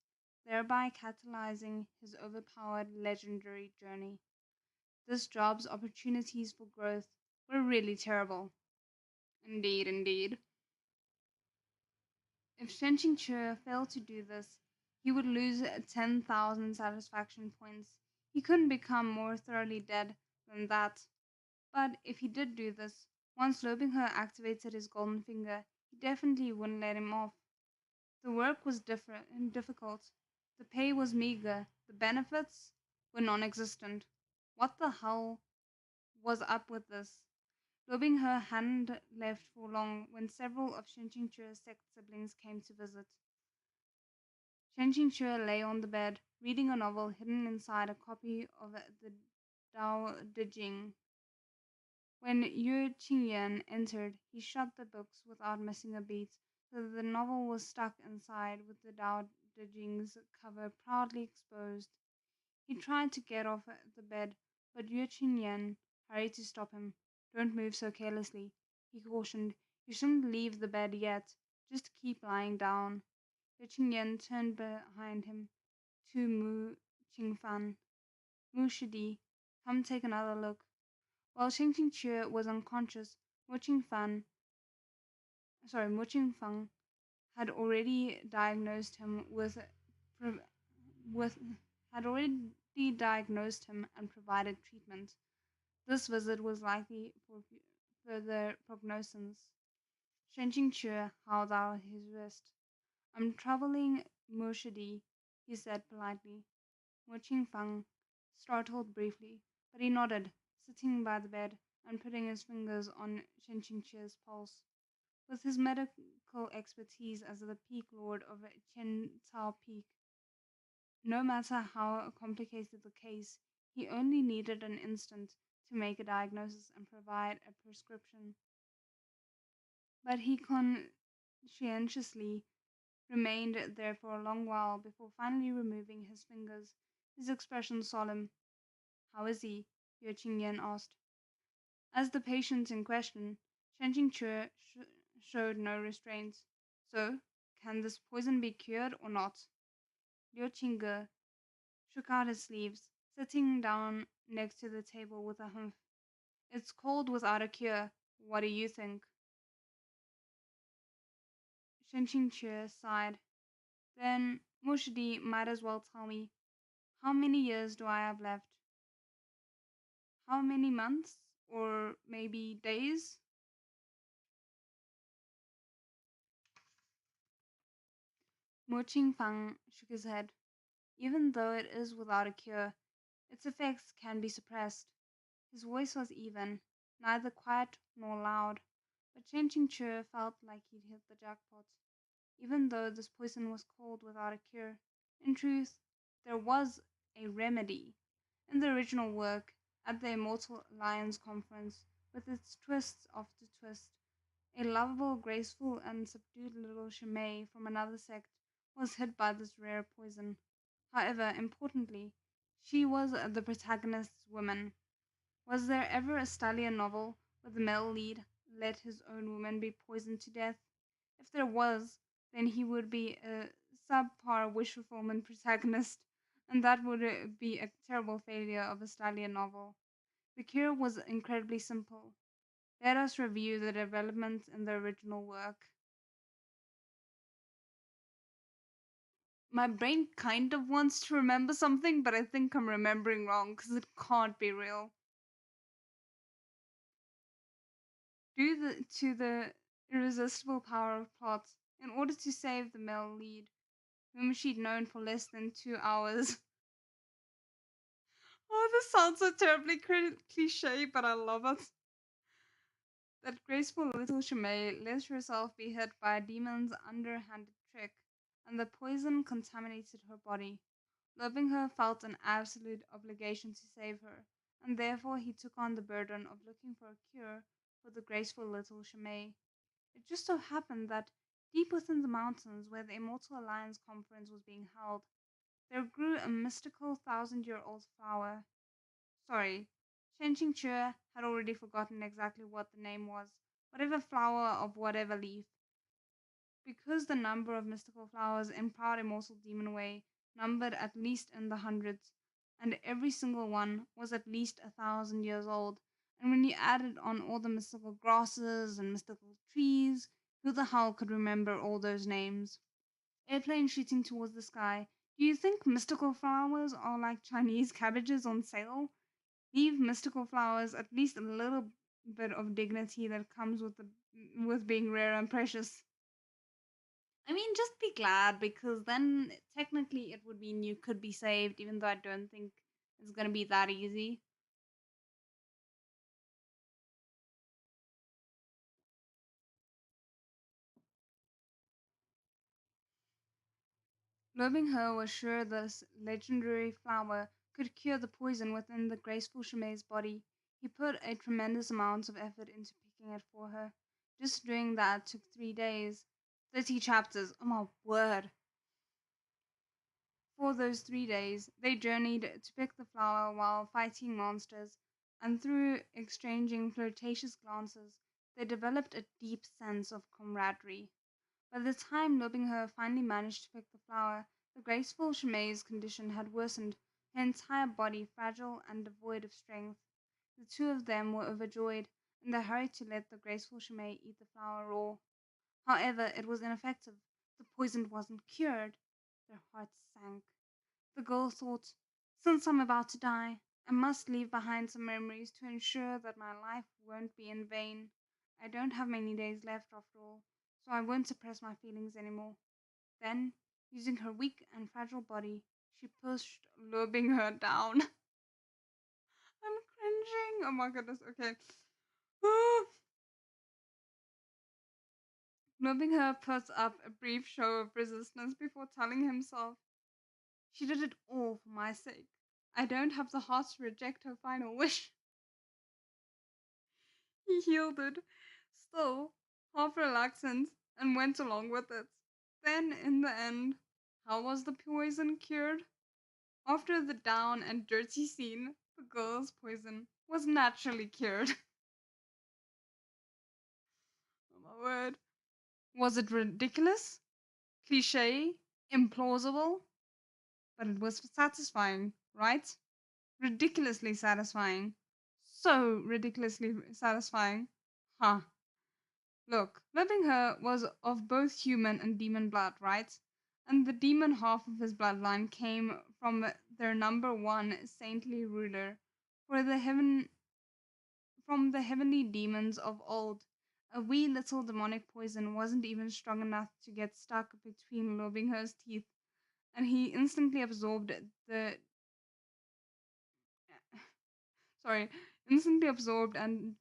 thereby catalyzing his overpowered legendary journey. This job's opportunities for growth were really terrible. Indeed, indeed. If Shen Qingqiu failed to do this, he would lose 10,000 satisfaction points. He couldn't become more thoroughly dead than that. But if he did do this, once Lobinghe activated his golden finger, he definitely wouldn't let him off. The work was different and difficult. The pay was meager. The benefits were non existent. What the hell was up with this? Lobinghe hadn't left for long when several of Shen Qingqiu's sect siblings came to visit. Shen Qingqiu lay on the bed, reading a novel hidden inside a copy of the Tao De Jing. When Yu Qingyan entered, he shut the books without missing a beat, so that the novel was stuck inside with the Tao De Jing's cover proudly exposed. He tried to get off the bed, but Yu Qingyan hurried to stop him. "Don't move so carelessly," he cautioned. "You shouldn't leave the bed yet. Just keep lying down." Yu Qingyan turned behind him to Mu Qingfan. "Mu Shidi, come take another look." While Shen Qingqiu was unconscious, Mu Qingfang had already diagnosed him with had already diagnosed him and provided treatment. This visit was likely for further prognosis. Shen Qingqiu held out his wrist. "I'm traveling Murshidi," he said politely. Mu Qingfang startled briefly, but he nodded, sitting by the bed and putting his fingers on Shen Qingqiu's pulse. With his medical expertise as the Peak Lord of Chen Cao Peak, no matter how complicated the case, he only needed an instant to make a diagnosis and provide a prescription. But he conscientiously remained there for a long while before finally removing his fingers, his expression solemn. "How is he?" Yu Qingyan asked. As the patient in question, Shen Qingqiu showed no restraint. "So, can this poison be cured or not?" Liu Qingge shook out his sleeves, sitting down next to the table with a humph. "It's cold without a cure. What do you think?" Shen Qingqiu sighed. "Then Mushidi might as well tell me. How many years do I have left? How many months? Or maybe days?" Mo Qingfang shook his head. "Even though it is without a cure, its effects can be suppressed." His voice was even, neither quiet nor loud, but Chen Qingqiu felt like he'd hit the jackpot. Even though this poison was called without a cure, in truth, there was a remedy. In the original work, at the Immortal Alliance Conference, with its twists after twist, a lovable, graceful, and subdued little Shimei from another sect was hit by this rare poison. However, importantly, she was the protagonist's woman. Was there ever a stallion novel where the male lead let his own woman be poisoned to death? If there was, then he would be a subpar wish fulfillment protagonist, and that would be a terrible failure of a stallion novel. The cure was incredibly simple. Let us review the developments in the original work. My brain kind of wants to remember something, but I think I'm remembering wrong because it can't be real. Due to the irresistible power of plot, in order to save the male lead, whom she'd known for less than 2 hours. Oh, this sounds so terribly cliche, but I love it. That graceful little Shimei let herself be hit by a demon's underhanded trick, and the poison contaminated her body. Loving her felt an absolute obligation to save her, and therefore he took on the burden of looking for a cure for the graceful little Shimei. It just so happened that deep within the mountains where the Immortal Alliance conference was being held, there grew a mystical thousand-year-old flower. Sorry, Shen Qingqiu had already forgotten exactly what the name was. Whatever flower of whatever leaf. Because the number of mystical flowers in Proud Immortal Demon Way numbered at least in the hundreds, and every single one was at least 1,000 years old. And when you added on all the mystical grasses and mystical trees, who the hell could remember all those names? Airplane shooting towards the sky. Do you think mystical flowers are like Chinese cabbages on sale? Leave mystical flowers at least a little bit of dignity that comes with being rare and precious. I mean, just be glad because then technically it would mean you could be saved, even though I don't think it's gonna be that easy. Loving her was sure this legendary flower could cure the poison within the graceful Shimei's body. He put a tremendous amount of effort into picking it for her. Just doing that took 3 days. 30 chapters, oh my word. For those 3 days, they journeyed to pick the flower while fighting monsters, and through exchanging flirtatious glances, they developed a deep sense of camaraderie. By the time Lobingher finally managed to pick the flower, the graceful Shimei's condition had worsened, her entire body fragile and devoid of strength. The two of them were overjoyed, and they hurried to let the graceful Shimei eat the flower raw. However, it was ineffective. The poison wasn't cured. Their hearts sank. The girl thought, since I'm about to die, I must leave behind some memories to ensure that my life won't be in vain. I don't have many days left after all, so I won't suppress my feelings anymore. Then, using her weak and fragile body, she pushed, lobbing her down. I'm cringing. Oh my goodness, okay. Lobbing her puts up a brief show of resistance before telling himself, she did it all for my sake. I don't have the heart to reject her final wish. He yielded, still half reluctant, and went along with it. Then, in the end, how was the poison cured? After the down and dirty scene, the girl's poison was naturally cured. Oh my word. Was it ridiculous? Cliche? Implausible? But it was satisfying, right? Ridiculously satisfying. So ridiculously satisfying. Huh. Look, loving her was of both human and demon blood, right? And the demon half of his bloodline came from their number one saintly ruler, for the heaven from the heavenly demons of old. A wee little demonic poison wasn't even strong enough to get stuck between Lobingher's teeth, and he instantly absorbed the sorry, instantly absorbed and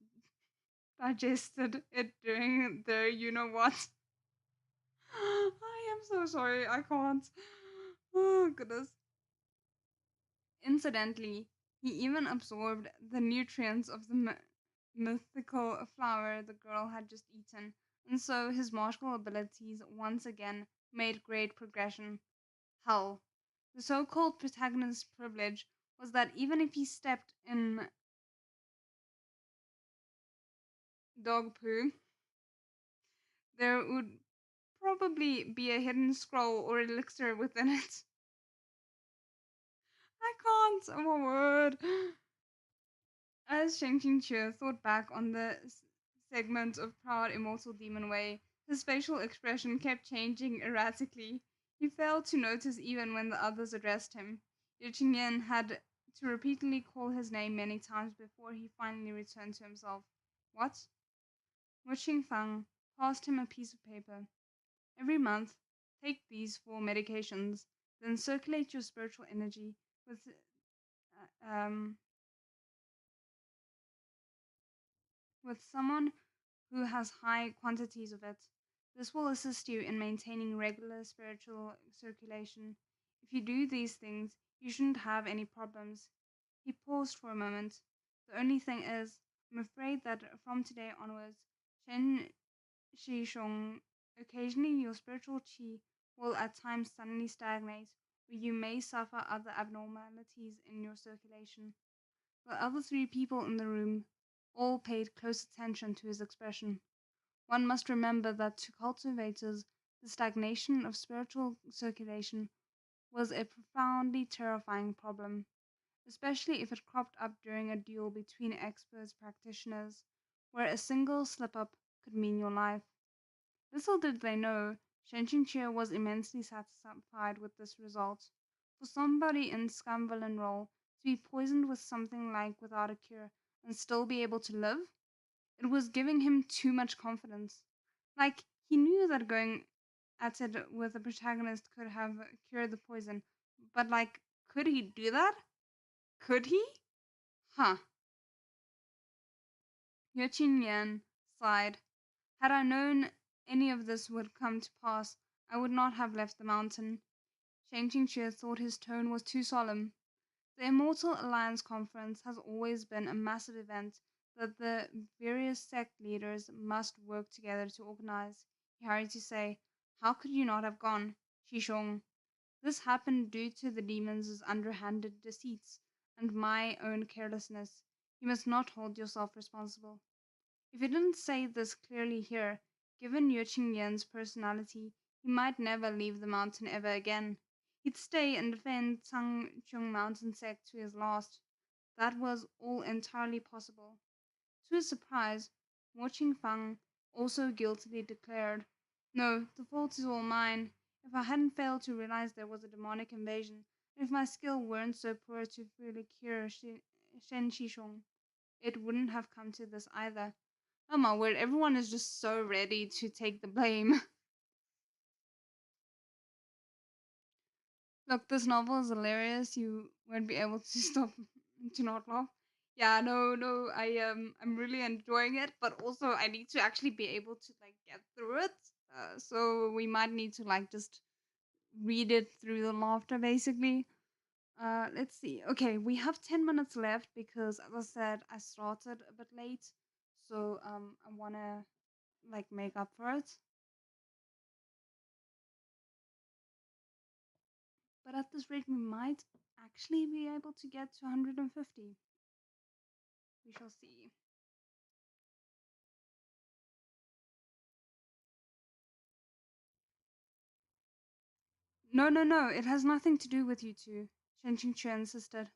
digested it during the you know what. I am so sorry, I can't. Oh goodness. Incidentally, he even absorbed the nutrients of the mythical flower the girl had just eaten, and so his martial abilities once again made great progression. Hell, the so called protagonist's privilege was that even if he stepped in dog poo, there would probably be a hidden scroll or elixir within it. I can't, oh my word. As Shen Qingqiu thought back on the segment of Proud Immortal Demon Way, his facial expression kept changing erratically. He failed to notice even when the others addressed him. Yu Qingyan had to repeatedly call his name many times before he finally returned to himself. What? Wu Qingfang passed him a piece of paper. Every month, take these 4 medications, then circulate your spiritual energy uh, um, with someone who has high quantities of it. This will assist you in maintaining regular spiritual circulation. If you do these things, you shouldn't have any problems. He paused for a moment. The only thing is, I'm afraid that from today onwards, Chen Shishong Occasionally, your spiritual chi will at times suddenly stagnate, or you may suffer other abnormalities in your circulation. The other three people in the room all paid close attention to his expression. One must remember that to cultivators, the stagnation of spiritual circulation was a profoundly terrifying problem, especially if it cropped up during a duel between expert practitioners, where a single slip up could mean your life. Little did they know, Shen Qingqiu was immensely satisfied with this result. For somebody in Scum Villian role to be poisoned with something like without a cure and still be able to live, it was giving him too much confidence. Like, he knew that going at it with the protagonist could have cured the poison, but like, could he do that? Could he? Huh. Yo Yan sighed. Had I known any of this would come to pass, I would not have left the mountain. Shang Qingqiu thought his tone was too solemn. The Immortal Alliance Conference has always been a massive event that the various sect leaders must work together to organize. He hurried to say, "How could you not have gone, Shishong? This happened due to the demons' underhanded deceits and my own carelessness. You must not hold yourself responsible." If he didn't say this clearly here, given Yu Qingyan's personality, he might never leave the mountain ever again. He'd stay and defend Changchung Mountain sect to his last. That was all entirely possible. To his surprise, Mo Fang also guiltily declared, "No, the fault is all mine. If I hadn't failed to realize there was a demonic invasion, and if my skill weren't so poor to fully cure Shen Shishong, it wouldn't have come to this either." Oh my word, everyone is just so ready to take the blame. Look, this novel is hilarious. You won't be able to stop to not laugh. Yeah, no, I'm really enjoying it, but also I need to actually be able to like get through it. So we might need to like just read it through the laughter, basically. Let's see. Okay, we have 10 minutes left because, as I said, I started a bit late, so I wanna like make up for it. But at this rate, we might actually be able to get to 150. We shall see. No, no, no, it has nothing to do with you two, Shen Qingqiu insisted.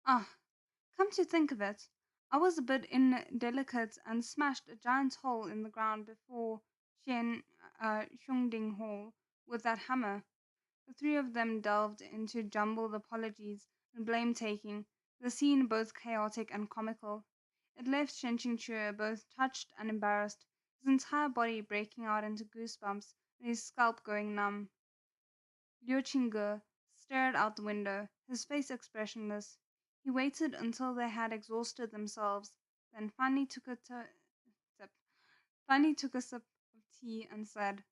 Ah, come to think of it, I was a bit indelicate and smashed a giant hole in the ground before Xian Xiongding Hall with that hammer. The three of them delved into jumbled apologies and blame taking, the scene both chaotic and comical. It left Shen Qingqiu both touched and embarrassed, his entire body breaking out into goosebumps and his scalp going numb. Liu Qingge stared out the window, his face expressionless. He waited until they had exhausted themselves, then sip, finally took a sip of tea and said,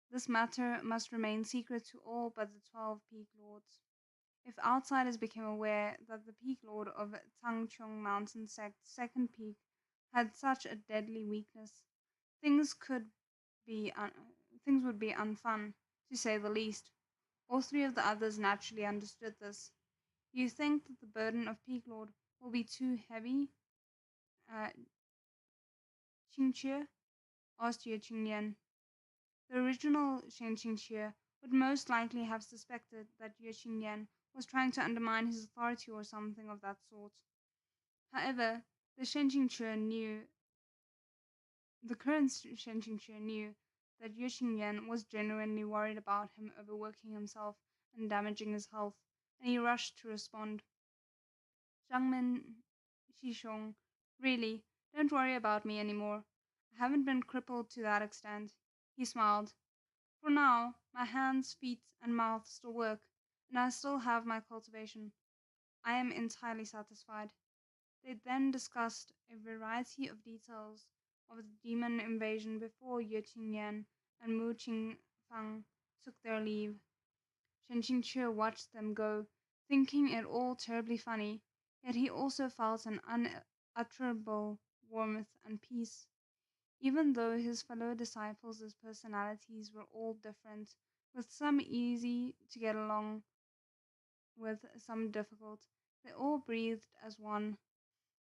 "This matter must remain secret to all but the 12 Peak Lords. If outsiders became aware that the Peak Lord of Tangchung Mountain Sect's second peak had such a deadly weakness, things could things would be unfun, to say the least." All three of the others naturally understood this. "You think that the burden of Peak Lord will be too heavy, uh, Qingqie?" asked Ye Qingyan. The original Shen Qingqiu would most likely have suspected that Ye Qingyan was trying to undermine his authority or something of that sort. However, the current Shen Qingqiu knew that Ye Qingyan was genuinely worried about him overworking himself and damaging his health, and he rushed to respond. "Zhangmen Shishong, really, don't worry about me anymore. I haven't been crippled to that extent." He smiled. "For now, my hands, feet, and mouth still work, and I still have my cultivation. I am entirely satisfied." They then discussed a variety of details of the demon invasion before Ye Qingyan and Mu Qingfang took their leave. Shen Qingqiu watched them go, thinking it all terribly funny, yet he also felt an unutterable warmth and peace. Even though his fellow disciples' personalities were all different, with some easy to get along with, some difficult, they all breathed as one,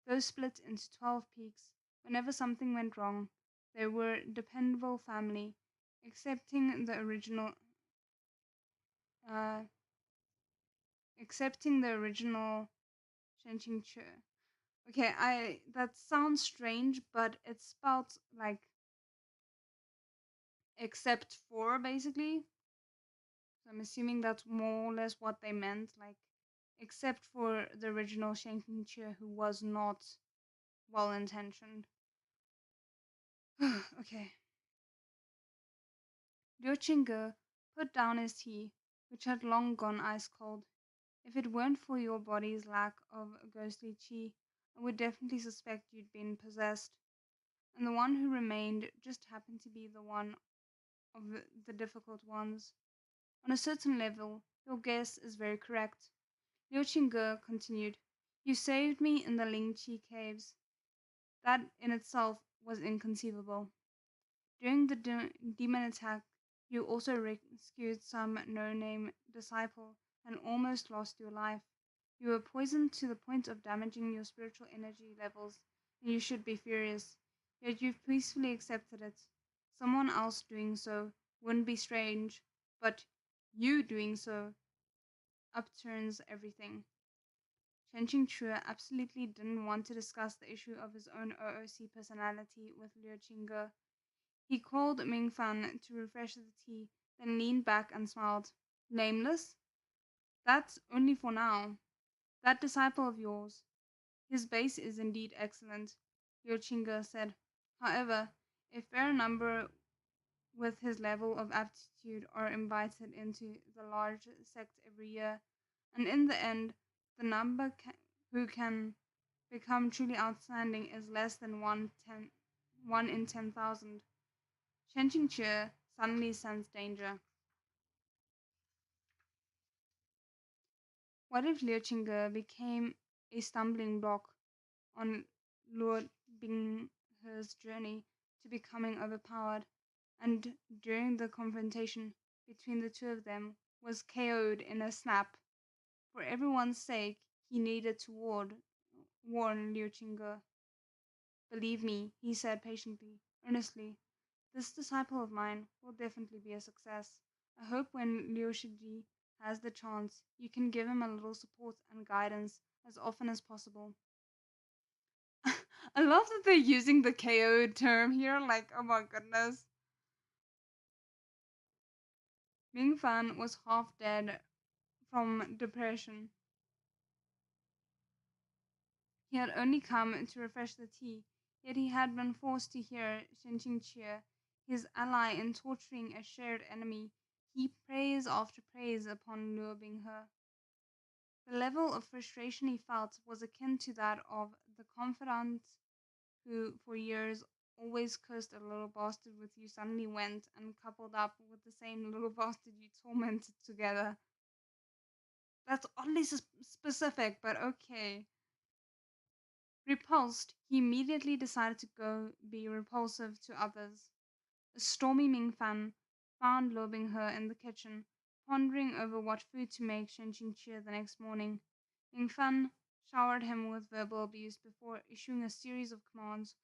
though split into 12 peaks. Whenever something went wrong, they were dependable family, accepting the original, uh, accepting the original Shen Qingqiu. Okay, I that sounds strange, but it's spelled like except for basically. So I'm assuming that's more or less what they meant, like except for the original Shen Qingqiu who was not well intentioned. Okay. Liu Qingge put down his tea, which had long gone ice cold. If it weren't for your body's lack of ghostly qi, I would definitely suspect you'd been possessed. And the one who remained just happened to be the one of the difficult ones. On a certain level, your guess is very correct. Liu Qingge continued, You saved me in the Lingqi caves. That in itself was inconceivable. During the demon attack, you also rescued some no-name disciple and almost lost your life. You were poisoned to the point of damaging your spiritual energy levels, and you should be furious. Yet you've peacefully accepted it. Someone else doing so wouldn't be strange, but you doing so upturns everything. Shen Qingqiu absolutely didn't want to discuss the issue of his own OOC personality with Liu Qingge. He called Ming Fan to refresh the tea, then leaned back and smiled. Nameless? That's only for now. That disciple of yours. His base is indeed excellent, Liu Qingge said. However, a fair number with his level of aptitude are invited into the large sect every year, and in the end, the number who can become truly outstanding is less than 1 in 10,000. Shen Qingqiu suddenly sensed danger. What if Liu Qingge became a stumbling block on Lord Binghe's journey to becoming overpowered, and during the confrontation between the two of them was KO'd in a snap? For everyone's sake, he needed to warn Liu Qingge. Believe me, he said patiently, earnestly, this disciple of mine will definitely be a success. I hope when Liu Shiji has the chance, you can give him a little support and guidance as often as possible. I love that they're using the KO term here, like, oh my goodness. Ming Fan was half dead from depression. He had only come to refresh the tea, yet he had been forced to hear Shen Qingqiu, his ally in torturing a shared enemy, heap praise after praise upon Liu Binghe. The level of frustration he felt was akin to that of the confidant who, for years, always cursed a little bastard with you suddenly went and coupled up with the same little bastard you tormented together. That's oddly specific, but okay. Repulsed, he immediately decided to go be repulsive to others. A stormy Ming Fan found Lo Binghe in the kitchen, pondering over what food to make Shen Qingqiu the next morning. Ming Fan showered him with verbal abuse before issuing a series of commands.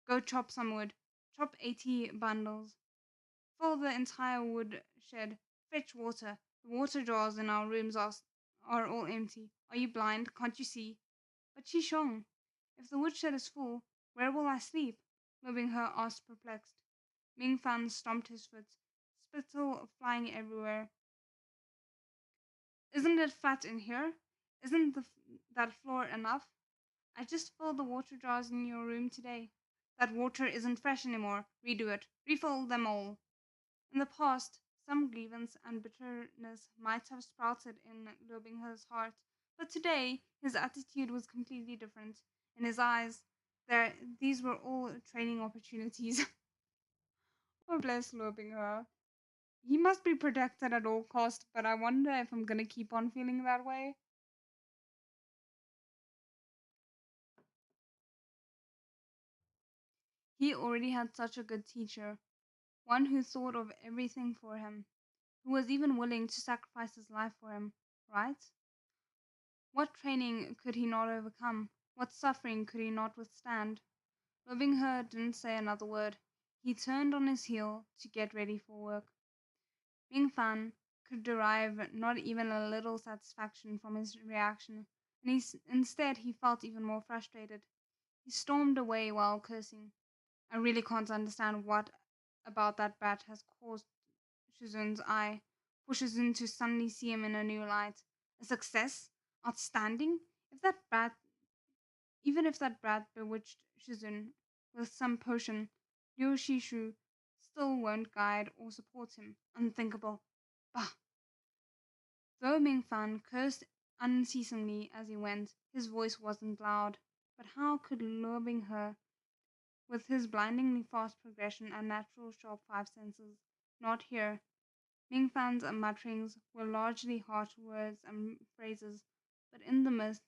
Go chop some wood. Chop 80 bundles. Fill the entire wood shed. Fetch water. The water jars in our rooms are all empty. Are you blind? Can't you see? But Shishong, if the woodshed is full, where will I sleep? Moving her asked perplexed. Ming Fan stomped his foot, spittle flying everywhere. Isn't it fat in here? Isn't that floor enough? I just filled the water jars in your room today. That water isn't fresh anymore. Redo it. Refill them all. In the past, some grievance and bitterness might have sprouted in Liu Binghe's heart, but today his attitude was completely different. In his eyes, these were all training opportunities. Oh, bless Liu Binghe. He must be protected at all costs, but I wonder if I'm gonna keep on feeling that way. He already had such a good teacher, one who thought of everything for him, who was even willing to sacrifice his life for him, right? What training could he not overcome? What suffering could he not withstand? Loving her didn't say another word. He turned on his heel to get ready for work. Ming Fan could derive not even a little satisfaction from his reaction, and instead he felt even more frustrated. He stormed away while cursing. I really can't understand what about that brat has caused Shizun's eye, for Shizun to suddenly see him in a new light. A success? Outstanding? If that brat Even if that brat bewitched Shizun with some potion, Liu Shishu still won't guide or support him. Unthinkable. Bah! Though Ming Fan cursed unceasingly as he went, his voice wasn't loud. But how could loving her, with his blindingly fast progression and natural sharp five senses, not hear? Ming Fan's mutterings were largely harsh words and phrases, but in the midst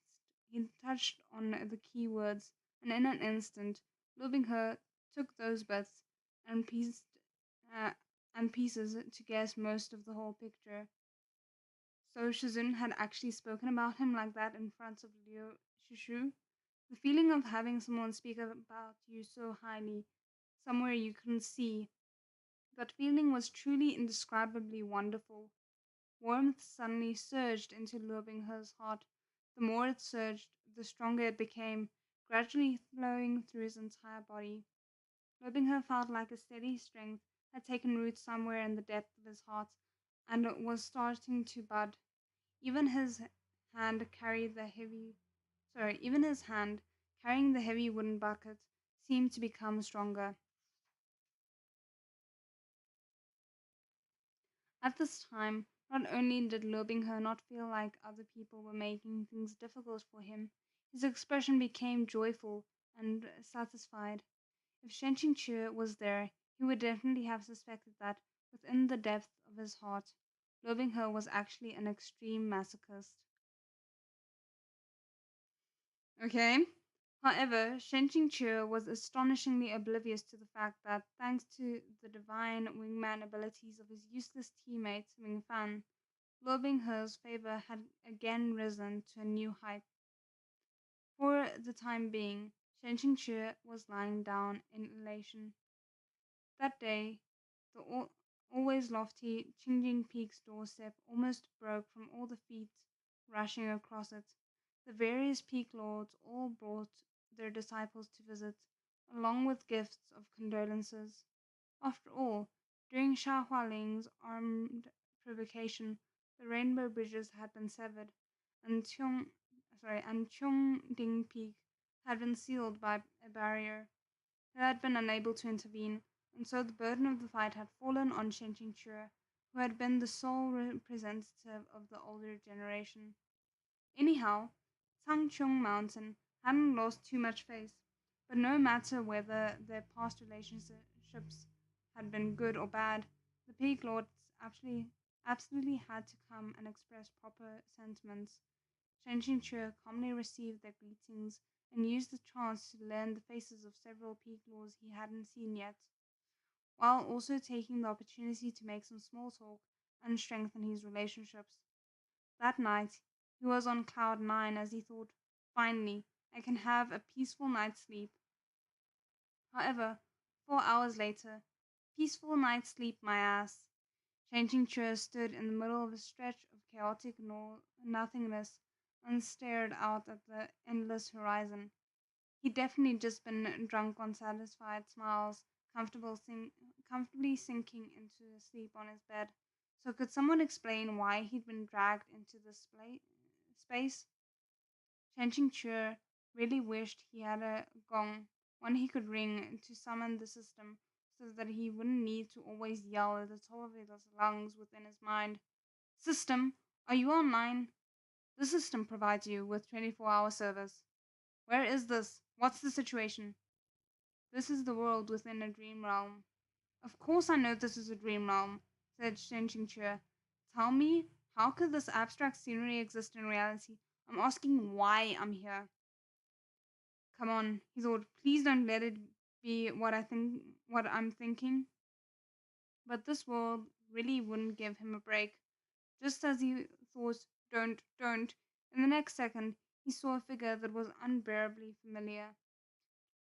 he touched on the key words, and in an instant, loving her took those bits and uh, pieces to guess most of the whole picture. So Shizun had actually spoken about him like that in front of Liu Shishu. The feeling of having someone speak about you so highly, somewhere you couldn't see, that feeling was truly indescribably wonderful. Warmth suddenly surged into Lubingher's heart. The more it surged, the stronger it became, gradually flowing through his entire body. Lubingher felt like a steady strength had taken root somewhere in the depth of his heart and was starting to bud. Even his hand carried the heavy Even his hand carrying the heavy wooden bucket seemed to become stronger. At this time, not only did Lobingher not feel like other people were making things difficult for him, his expression became joyful and satisfied. If Shen Qingqiu was there, he would definitely have suspected that, within the depth of his heart, Lobingher was actually an extreme masochist. Okay? However, Shen Qingqiu was astonishingly oblivious to the fact that, thanks to the divine wingman abilities of his useless teammate Ming Fan, Luo Binghe's favor had again risen to a new height. For the time being, Shen Qingqiu was lying down in elation. That day, the always lofty Qingjing Peak's doorstep almost broke from all the feet rushing across it. The various peak lords all brought their disciples to visit, along with gifts of condolences. After all, during Xia Hualing's armed provocation, the rainbow bridges had been severed, and Chongding Peak had been sealed by a barrier. They had been unable to intervene, and so the burden of the fight had fallen on Shen Qingqiu, who had been the sole representative of the older generation. Anyhow, Changchung Mountain hadn't lost too much face, but no matter whether their past relationships had been good or bad, the Peak Lords absolutely had to come and express proper sentiments. Shen Qingqiu calmly received their greetings and used the chance to learn the faces of several Peak Lords he hadn't seen yet, while also taking the opportunity to make some small talk and strengthen his relationships. That night, he was on cloud nine as he thought, finally, I can have a peaceful night's sleep. However, 4 hours later, peaceful night's sleep my ass. Changing chairs stood in the middle of a stretch of chaotic nothingness and stared out at the endless horizon. He'd definitely just been drunk on satisfied smiles, comfortably sinking into sleep on his bed. So could someone explain why he'd been dragged into this space? Chen Qingqiu really wished he had a gong, one he could ring to summon the system, so that he wouldn't need to always yell at the top of his lungs within his mind. System, are you online? The system provides you with 24-hour service. Where is this? What's the situation? This is the world within a dream realm. Of course I know this is a dream realm, said Shen Qingqiu. Tell me, how could this abstract scenery exist in reality? I'm asking why I'm here. Come on, he thought, please don't let it be what I'm thinking, but this world really wouldn't give him a break. Just as he thought, don't, in the next second he saw a figure that was unbearably familiar.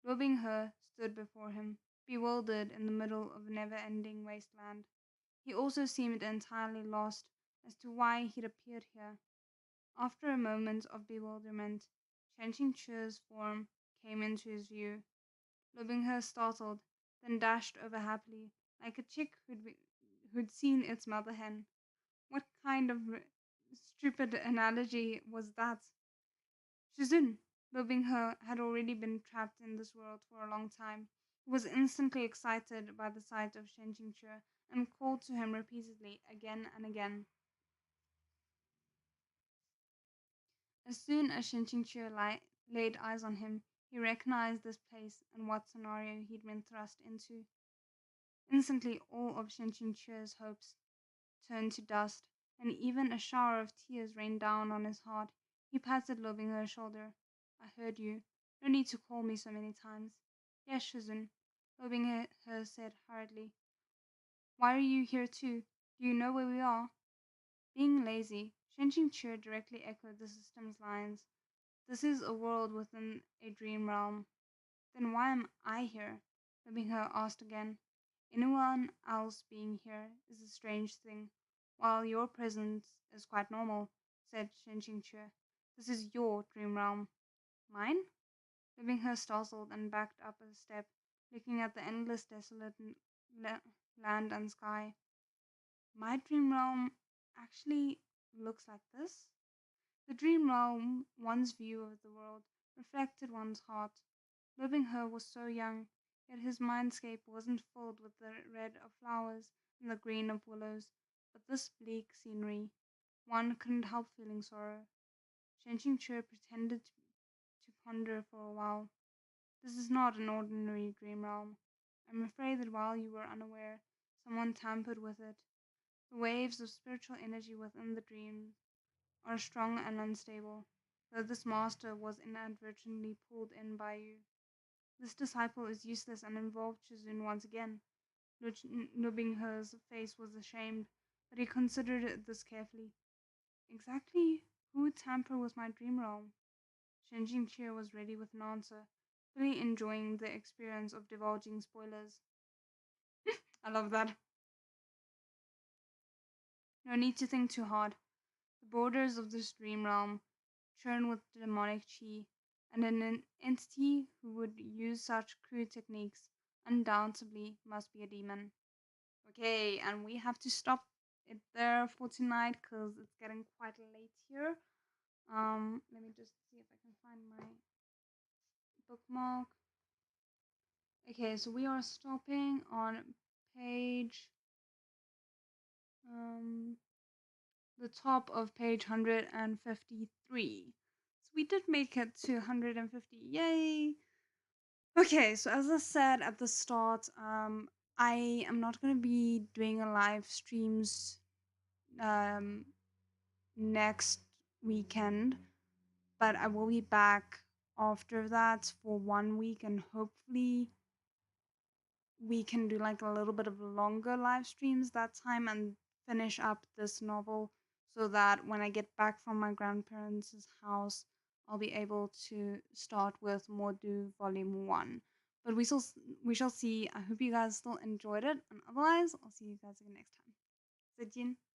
Luo Binghe stood before him, bewildered in the middle of a never-ending wasteland. He also seemed entirely lost as to why he'd appeared here. After a moment of bewilderment, Shen Qingqiu's form came into his view. Luo Binghe startled, then dashed over happily, like a chick who'd seen its mother hen. What kind of stupid analogy was that? Shizun, loving her, had already been trapped in this world for a long time. He was instantly excited by the sight of Shen Qingqiu and called to him repeatedly, again and again. As soon as Shen Qingqiu laid eyes on him, he recognized this place and what scenario he'd been thrust into. Instantly, all of Shen Qingqiu's hopes turned to dust, and even a shower of tears rained down on his heart. He patted Lo Binghe's shoulder. I heard you. No need to call me so many times. Yes, Shizun, Lo Binghe said hurriedly. Why are you here too? Do you know where we are? Being lazy, Shen Qingqiu directly echoed the system's lines. This is a world within a dream realm. Then why am I here? Lo Binghe asked again. Anyone else being here is a strange thing, while your presence is quite normal, said Shen Qingqiu. This is your dream realm. Mine? Leaving her startled and backed up a step, looking at the endless desolate land and sky. My dream realm actually looks like this? The dream realm, one's view of the world, reflected one's heart. Living her was so young, yet his mindscape wasn't filled with the red of flowers and the green of willows, but this bleak scenery. One couldn't help feeling sorrow. Shen Qingqiu pretended to ponder for a while. This is not an ordinary dream realm. I'm afraid that while you were unaware, someone tampered with it. The waves of spiritual energy within the dream are strong and unstable, though this master was inadvertently pulled in by you. This disciple is useless and involved Shizun once again. Nubinghe's face was ashamed, but he considered this carefully. Exactly who would tamper with my dream realm? Shen Qingqiu was ready with an answer, fully enjoying the experience of divulging spoilers. I love that. No need to think too hard. The borders of this dream realm churn with demonic chi, and an entity who would use such crude techniques undoubtedly must be a demon. Okay, and we have to stop it there for tonight because it's getting quite late here. Let me just see if I can find my bookmark. Okay, so we are stopping on page, um, the top of page 153. So we did make it to 150. Yay! Okay, so as I said at the start, I am not going to be doing a live streams um, next weekend, but I will be back after that for 1 week, and hopefully we can do like a little bit of longer live streams that time and finish up this novel so that when I get back from my grandparents' house, I'll be able to start with Mordu Volume 1. But we shall see. I hope you guys still enjoyed it, and otherwise, I'll see you guys again next time. 再见。